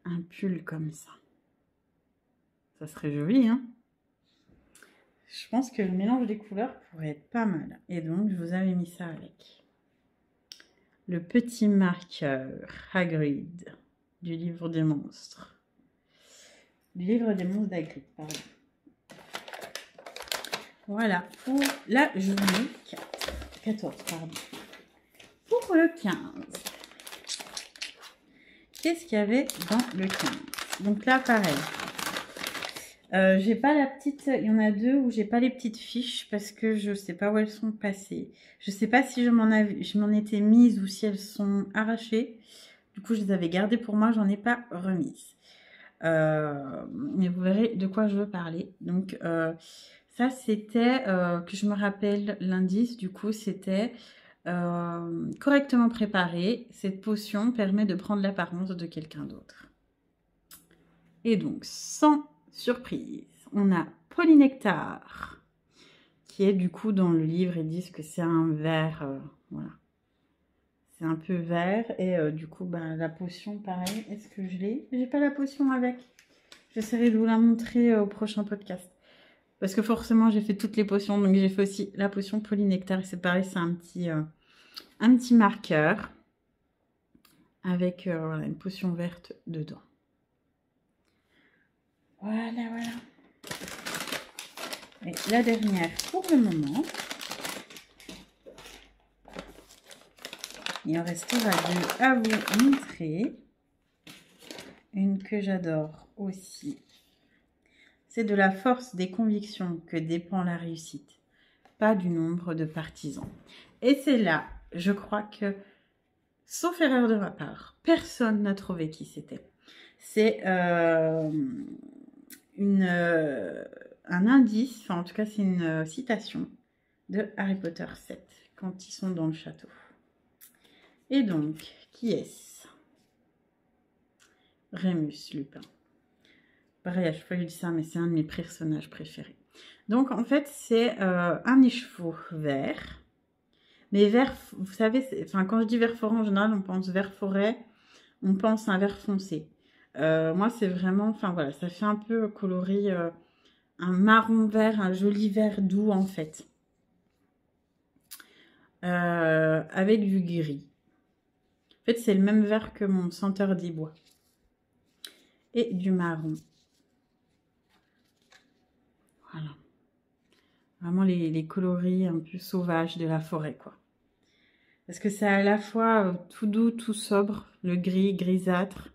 Un pull comme ça. Ça serait joli, hein? Je pense que le mélange des couleurs pourrait être pas mal. Et donc, je vous avais mis ça avec. Le petit marqueur Hagrid du livre des monstres. Du livre des monstres d'Hagrid, pardon. Voilà, pour la journée 14, pardon. Pour le 15. Qu'est-ce qu'il y avait dans le 15? Donc là, pareil. J'ai pas la petite... Il y en a deux où j'ai pas les petites fiches parce que je sais pas où elles sont passées. Je sais pas si je m'en étais mise ou si elles sont arrachées. Du coup, je les avais gardées pour moi. J'en ai pas remises. Mais vous verrez de quoi je veux parler. Donc, ça, c'était... que je me rappelle l'indice. Du coup, c'était correctement préparée, cette potion permet de prendre l'apparence de quelqu'un d'autre. Et donc, sans surprise, on a polynectar, qui est du coup dans le livre, ils disent que c'est un vert, voilà. C'est un peu vert, et du coup, bah, la potion, pareil, est-ce que je l'ai? J'ai pas la potion avec. J'essaierai de vous la montrer au prochain podcast. Parce que forcément, j'ai fait toutes les potions, donc j'ai fait aussi la potion polynectar, et c'est pareil, c'est un petit marqueur avec voilà, une potion verte dedans. Voilà, voilà. Et la dernière pour le moment. Il en restera deux à vous montrer. Une que j'adore aussi. C'est de la force des convictions que dépend la réussite, pas du nombre de partisans. Et c'est là, je crois que, sauf erreur de ma part, personne n'a trouvé qui c'était. C'est un indice, enfin en tout cas c'est une citation de Harry Potter 7, quand ils sont dans le château. Et donc, qui est-ce? Rémus Lupin. Pareil, à chaque fois que je dis ça, mais c'est un de mes personnages préférés. Donc en fait, c'est un écheveau vert. Mais vert, vous savez, enfin, quand je dis vert forêt, en général, on pense vert forêt, on pense à un vert foncé. Moi, c'est vraiment, enfin voilà, ça fait un peu coloris, un marron vert, un joli vert doux en fait. Avec du gris. En fait, c'est le même vert que mon senteur des bois. Et du marron. Voilà. Vraiment les coloris un peu sauvages de la forêt, quoi. Parce que c'est à la fois tout doux, tout sobre, le gris, grisâtre,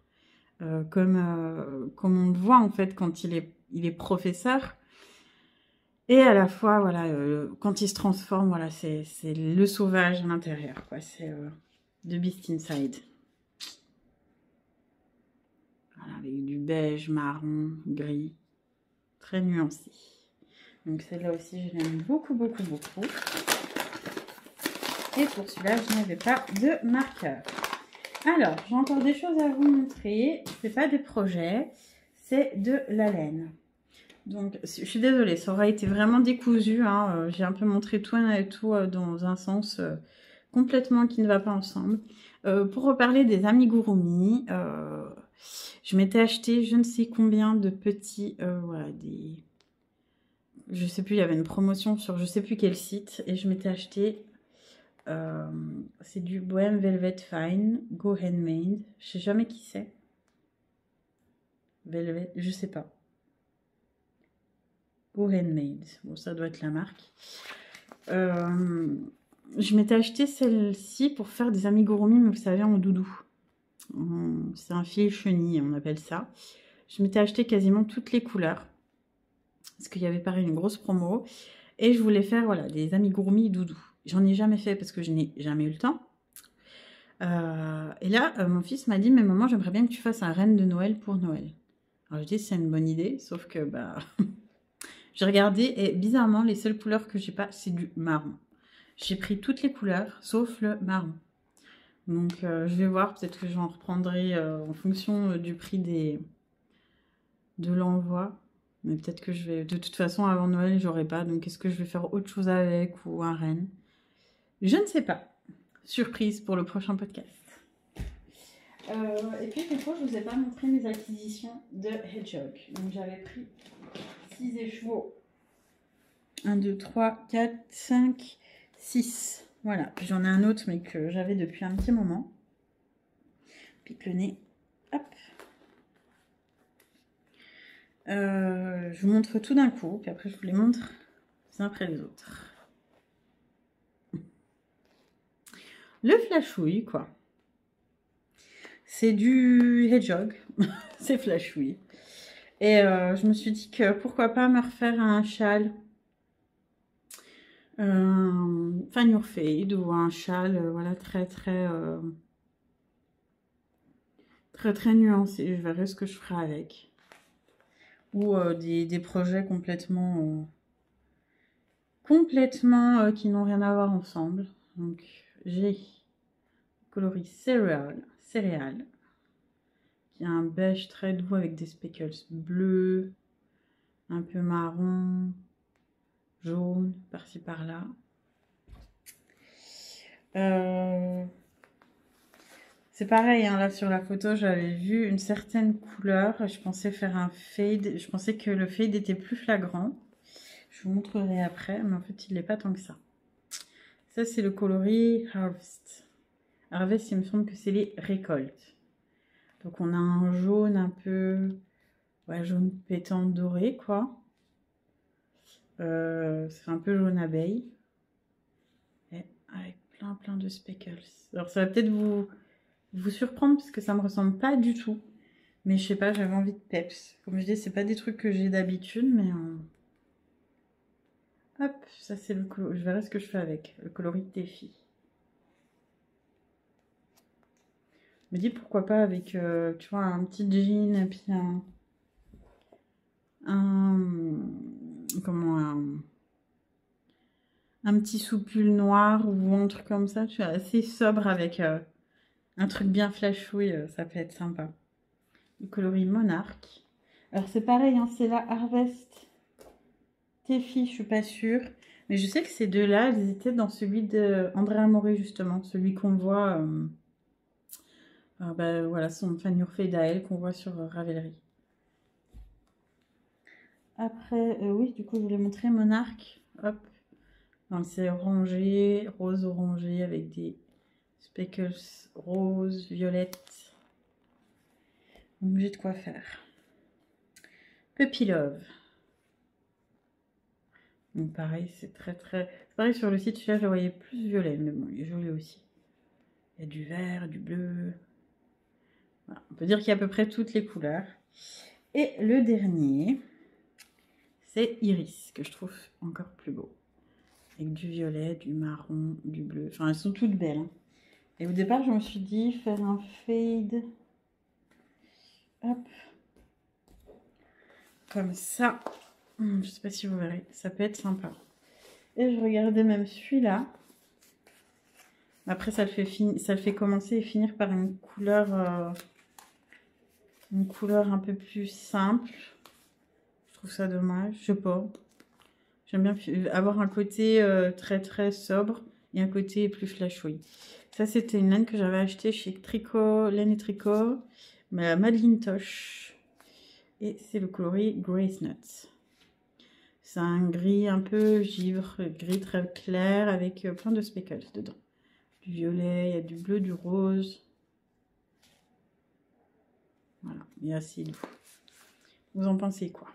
comme on le voit en fait quand il est professeur. Et à la fois, voilà, quand il se transforme, voilà, c'est le sauvage à l'intérieur, quoi. C'est The Beast Inside. Voilà, avec du beige, marron, gris, très nuancé. Donc celle-là aussi, je l'aime beaucoup, beaucoup, beaucoup. Et pour celui-là, je n'avais pas de marqueur. Alors, j'ai encore des choses à vous montrer. C'est pas des projets, c'est de la laine. Donc, je suis désolée, ça aura été vraiment décousu. Hein. J'ai un peu montré tout et tout dans un sens complètement qui ne va pas ensemble. Pour reparler des amigurumi, je m'étais acheté je ne sais combien de petits, voilà, des... Je sais plus, il y avait une promotion sur je sais plus quel site. Et je m'étais acheté... c'est du Bohem Velvet Fine, Go Handmade. Je sais jamais qui c'est. Velvet, je sais pas. Go Handmade. Bon, ça doit être la marque. Je m'étais acheté celle-ci pour faire des amigurumi, mais vous savez, en doudou. C'est un fil chenille, on appelle ça. Je m'étais acheté quasiment toutes les couleurs. Parce qu'il y avait pareil une grosse promo. Et je voulais faire voilà, des amigurumi doudou. J'en ai jamais fait parce que je n'ai jamais eu le temps. Et là, mon fils m'a dit, mais maman, j'aimerais bien que tu fasses un reine de Noël pour Noël. Alors je dis, c'est une bonne idée, sauf que bah, j'ai regardé et bizarrement, les seules couleurs que j'ai pas, c'est du marron. J'ai pris toutes les couleurs, sauf le marron. Donc je vais voir, peut-être que j'en reprendrai en fonction du prix de l'envoi. Mais peut-être que je vais... De toute façon, avant Noël, j'aurai pas. Donc est-ce que je vais faire autre chose avec ou un renne? Je ne sais pas. Surprise pour le prochain podcast. Et puis, du coup, je ne vous ai pas montré mes acquisitions de Hedgehog. Donc, j'avais pris 6 écheveaux. 1, 2, 3, 4, 5, 6. Voilà. Puis, j'en ai un autre, mais que j'avais depuis un petit moment. Pique le nez. Hop. Je vous montre tout d'un coup. Puis après, je vous les montre les uns après les autres. Le flashouille, quoi. C'est du Hedgehog. C'est flashouille. Et je me suis dit que pourquoi pas me refaire un châle. Fan Your Fade ou un châle, voilà, très nuancé. Je verrai ce que je ferai avec. Ou des projets complètement qui n'ont rien à voir ensemble. Donc j'ai coloris céréales, qui a un beige très doux avec des speckles bleus, un peu marron, jaune, par-ci par-là. C'est pareil, hein, là sur la photo, j'avais vu une certaine couleur. Je pensais faire un fade. Je pensais que le fade était plus flagrant. Je vous montrerai après, mais en fait, il n'est pas tant que ça. Ça, c'est le coloris Harvest. Harvest, il me semble que c'est les récoltes. Donc, on a un jaune un peu... Ouais, jaune pétant doré, quoi. C'est un peu jaune abeille. Et avec plein de speckles. Alors, ça va peut-être vous surprendre parce que ça me ressemble pas du tout. Mais je sais pas, j'avais envie de peps. Comme je dis, c'est pas des trucs que j'ai d'habitude, mais... Hop, ça c'est le coloris. Je verrai ce que je fais avec. Le coloris de Tefi. Je me dis pourquoi pas avec, tu vois, un petit jean et puis un petit soupule noir ou un truc comme ça. Tu vois, assez sobre avec un truc bien flashouille, ça peut être sympa. Le coloris Monarch. Alors c'est pareil, hein, c'est la Harvest Tefi, je suis pas sûre. Mais je sais que ces deux-là, elles étaient dans celui de Andrea Amore, justement. Celui qu'on voit... bah, voilà, son Fan Your Fade à elle qu'on voit sur Ravelry. Après, oui, du coup, je voulais montrer Monarch. Hop. C'est orangé, rose orangé avec des speckles rose, violette. Donc, j'ai de quoi faire. Puppy Love. Donc, pareil, c'est très... Pareil, sur le site, celui-là, je le voyais plus violet, mais bon, il est joli aussi. Il y a du vert, du bleu. Voilà. On peut dire qu'il y a à peu près toutes les couleurs. Et le dernier, c'est Iris, que je trouve encore plus beau. Avec du violet, du marron, du bleu. Enfin, elles sont toutes belles. Hein. Et au départ, je me suis dit faire un fade. Hop. Comme ça. Je sais pas si vous verrez. Ça peut être sympa. Et je regardais même celui-là. Après, ça le fait commencer et finir par une couleur un peu plus simple. Je trouve ça dommage. Je sais pas. J'aime bien avoir un côté très sobre et un côté plus flashy. Ça, c'était une laine que j'avais achetée chez Tricot, Laine et Tricot, Madeleine Tosh. Et c'est le coloris Grace Nuts. C'est un gris un peu givre, gris très clair avec plein de speckles dedans. Du violet, il y a du bleu, du rose. Voilà, il y a assez doux. Vous en pensez quoi?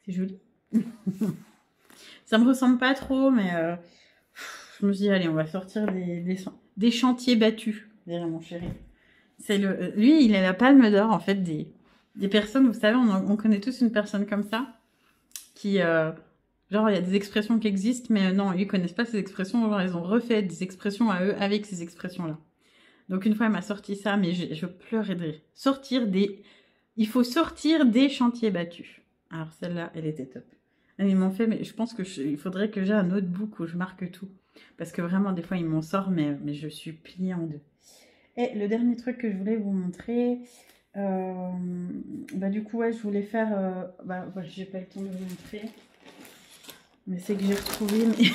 C'est joli. Ça me ressemble pas trop, mais je me suis dit, allez, on va sortir des chantiers battus, dirait mon chéri. Lui, il a la palme d'or, en fait, des personnes, vous savez, on connaît tous une personne comme ça, qui, genre, il y a des expressions qui existent, mais non, ils connaissent pas ces expressions, genre, ils ont refait des expressions à eux avec ces expressions-là. Donc, une fois, elle m'a sorti ça, mais je pleurais de rire. Il faut sortir des chantiers battus. Alors, celle-là, elle était top. Ils m'ont fait, mais je pense il faudrait que j'ai un notebook où je marque tout. Parce que vraiment, des fois, ils m'en sortent, mais je suis pliée en deux. Et le dernier truc que je voulais vous montrer, du coup, ouais, je voulais faire... j'ai pas eu le temps de vous montrer. Mais c'est que j'ai retrouvé... Mais...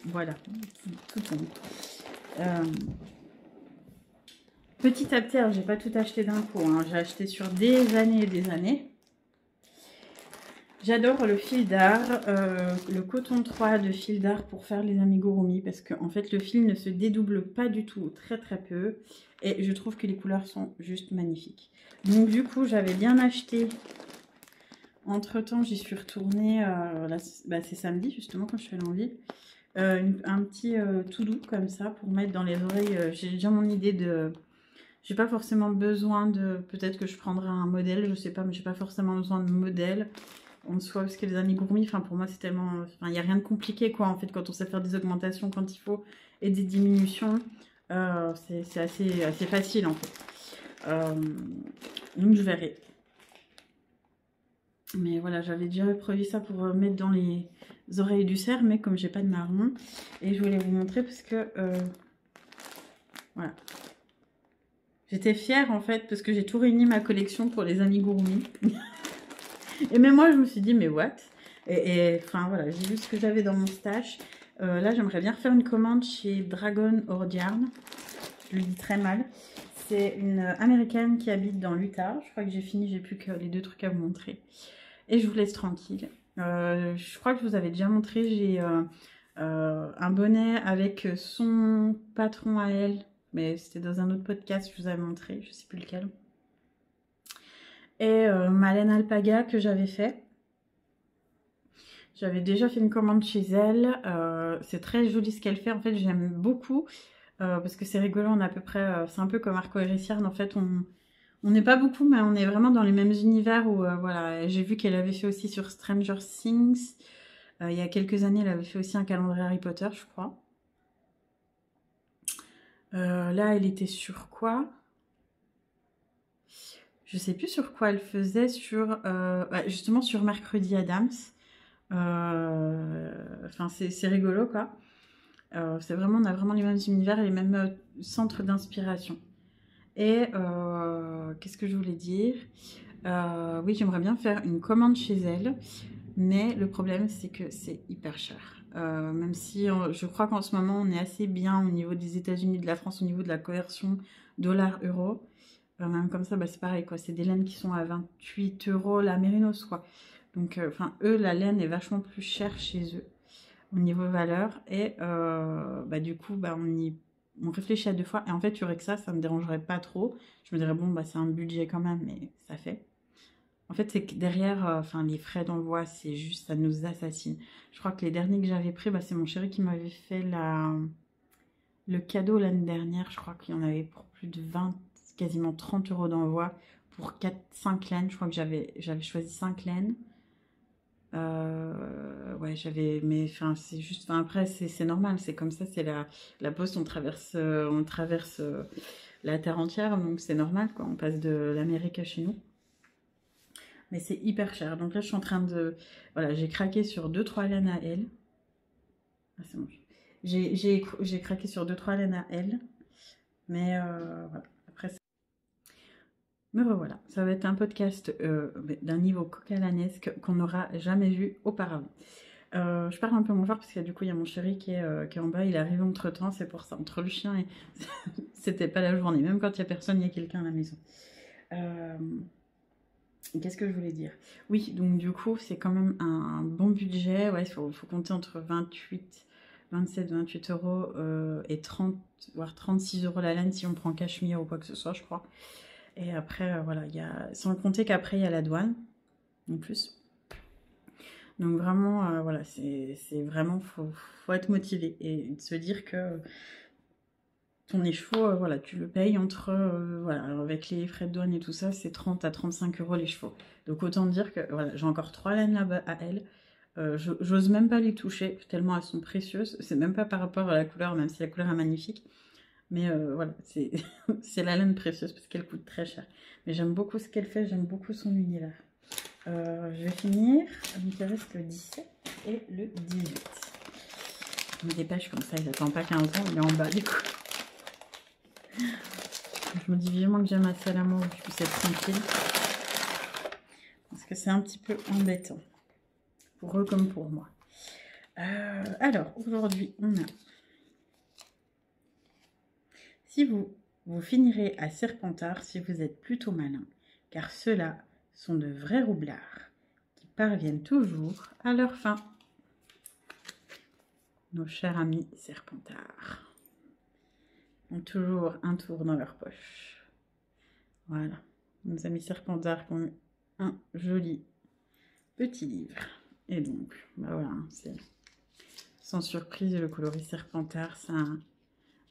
voilà, tout tombe. Petit à petit, alors j'ai pas tout acheté d'un coup. Hein, j'ai acheté sur des années et des années. J'adore le fil d'art, le coton 3 de fil d'art pour faire les amigurumi parce que en fait le fil ne se dédouble pas du tout, très peu, et je trouve que les couleurs sont juste magnifiques. Donc du coup j'avais bien acheté, entre temps j'y suis retournée, c'est samedi justement quand je suis allée en ville, un petit tout doux comme ça pour mettre dans les oreilles. J'ai déjà mon idée de... J'ai pas forcément besoin de... Peut-être que je prendrai un modèle, je sais pas, mais j'ai pas forcément besoin de modèle en soi, parce que les amigurumi, enfin pour moi c'est tellement... Enfin, il n'y a rien de compliqué quoi, en fait, quand on sait faire des augmentations quand il faut et des diminutions, c'est assez facile en fait. Donc je verrai. Mais voilà, j'avais déjà produit ça pour mettre dans oreilles du cerf, mais comme j'ai pas de marron, et je voulais vous montrer parce que voilà, j'étais fière en fait parce que j'ai tout réuni ma collection pour les amigurumi. Et même moi je me suis dit mais what, et enfin voilà, j'ai vu ce que j'avais dans mon stash. Là j'aimerais bien refaire une commande chez Dragon Ordiarn, je le dis très mal. C'est une américaine qui habite dans l'Utah. Je crois que j'ai fini, j'ai plus que les 2 trucs à vous montrer. Et je vous laisse tranquille. Je crois que je vous avais déjà montré, j'ai un bonnet avec son patron à elle. Mais c'était dans un autre podcast, je vous avais montré, je sais plus lequel. Et ma laine alpaga que j'avais fait. J'avais déjà fait une commande chez elle. C'est très joli ce qu'elle fait. En fait, j'aime beaucoup. Parce que c'est rigolo, on a à peu près, c'est un peu comme Arco et Rissierne, en fait, on n'est pas beaucoup, mais on est vraiment dans les mêmes univers où, voilà, j'ai vu qu'elle avait fait aussi sur Stranger Things, il y a quelques années, elle avait fait aussi un calendrier Harry Potter, je crois. Là, elle était sur quoi? Je sais plus sur quoi elle faisait, justement sur Mercredi Adams. Enfin, c'est rigolo, quoi. C'est vraiment, on a vraiment les mêmes univers et les mêmes centres d'inspiration. Et qu'est-ce que je voulais dire? Oui, j'aimerais bien faire une commande chez elle, mais le problème c'est que c'est hyper cher. Même si je crois qu'en ce moment on est assez bien au niveau des États-Unis, de la France, au niveau de la conversion dollar-euro. Même comme ça, bah, c'est pareil quoi. C'est des laines qui sont à 28 € la mérinos quoi. Donc, enfin, eux, la laine est vachement plus chère chez eux au niveau valeur. Et bah, du coup, bah, on réfléchit à 2 fois. Et en fait, il y aurait que ça me dérangerait pas trop. Je me dirais, bon, bah, c'est un budget quand même, mais ça fait. En fait, c'est que derrière, enfin, les frais d'envoi, c'est juste, ça nous assassine. Je crois que les derniers que j'avais pris, bah, c'est mon chéri qui m'avait fait le cadeau l'année dernière. Je crois qu'il y en avait pour plus de 20, quasiment 30 € d'envoi pour 4-5 laines. Je crois que j'avais choisi 5 laines. Ouais, mais enfin, c'est juste, enfin, après, c'est normal, c'est comme ça, c'est la poste, on traverse la terre entière, donc c'est normal, quoi, on passe de l'Amérique à chez nous. Mais c'est hyper cher, donc là, je suis en train de, voilà, j'ai craqué sur 2-3 laines à elle. Ah, c'est bon. J'ai craqué sur 2-3 laines à elle, mais voilà, après, me revoilà. Ça va être un podcast d'un niveau coca-lanesque qu'on n'aura jamais vu auparavant. Je parle un peu moins fort parce que du coup il y a mon chéri qui est en bas, il est arrivé entre temps, c'est pour ça, entre le chien et c'était pas la journée, même quand il y a personne, il y a quelqu'un à la maison. Qu'est-ce que je voulais dire? Oui, donc du coup c'est quand même un bon budget, ouais, il faut compter entre 27-28 € et 30 voire 36 € la laine si on prend cachemire ou quoi que ce soit, je crois. Et après voilà, sans compter qu'après il y a la douane en plus. Donc vraiment, voilà, c'est vraiment, faut être motivé et se dire que ton écheveau, voilà, tu le payes entre, voilà, alors avec les frais de douane et tout ça, c'est 30 à 35 € les chevaux. Donc autant dire que, voilà, j'ai encore 3 laines là-bas à elle. J'ose même pas les toucher, tellement elles sont précieuses. C'est même pas par rapport à la couleur, même si la couleur est magnifique. Mais voilà, c'est la laine précieuse parce qu'elle coûte très cher. Mais j'aime beaucoup ce qu'elle fait, j'aime beaucoup son univers. Je vais finir, donc il reste le 17 et le 18. Je me dépêche comme ça, il n'attend pas 15 ans, il est en bas du coup. Je me dis vivement que j'ai ma salle à moi où je puisse être tranquille. Parce que c'est un petit peu embêtant. Pour eux comme pour moi. Alors, aujourd'hui, on a... Si vous finirez à Serpentard si vous êtes plutôt malin, car ceux-là sont de vrais roublards qui parviennent toujours à leur fin. Nos chers amis Serpentards ont toujours un tour dans leur poche. Voilà, nos amis Serpentards qui ont eu un joli petit livre. Et donc, bah voilà, c'est sans surprise le coloris Serpentard, c'est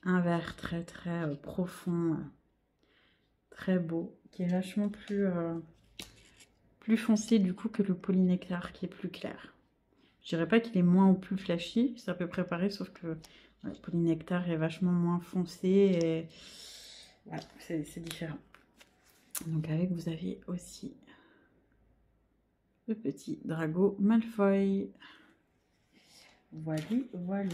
un vert très très profond, très beau, qui est vachement plus foncé du coup que le polynectar qui est plus clair. Je dirais pas qu'il est moins ou plus flashy, c'est à peu près pareil, sauf que le polynectar est vachement moins foncé et voilà, c'est différent. Donc avec, vous avez aussi le petit Drago Malfoy. Voilà, voilà.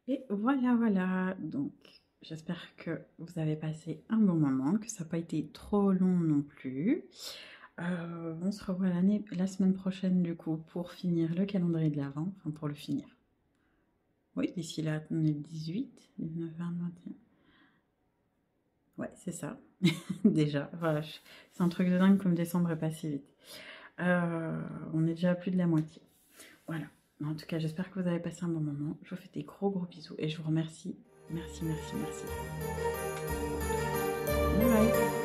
Et voilà, voilà. Donc, j'espère que vous avez passé un bon moment, que ça n'a pas été trop long non plus. On se revoit la semaine prochaine, du coup, pour finir le calendrier de l'Avent. Enfin, pour le finir. Oui, d'ici là, on est le 18, 19, 20, 21. Ouais, c'est ça. Déjà, voilà. C'est un truc de dingue comme décembre est passé vite. On est déjà à plus de la moitié. Voilà. En tout cas, j'espère que vous avez passé un bon moment. Je vous fais des gros bisous et je vous remercie. Merci, merci, merci. Bye bye.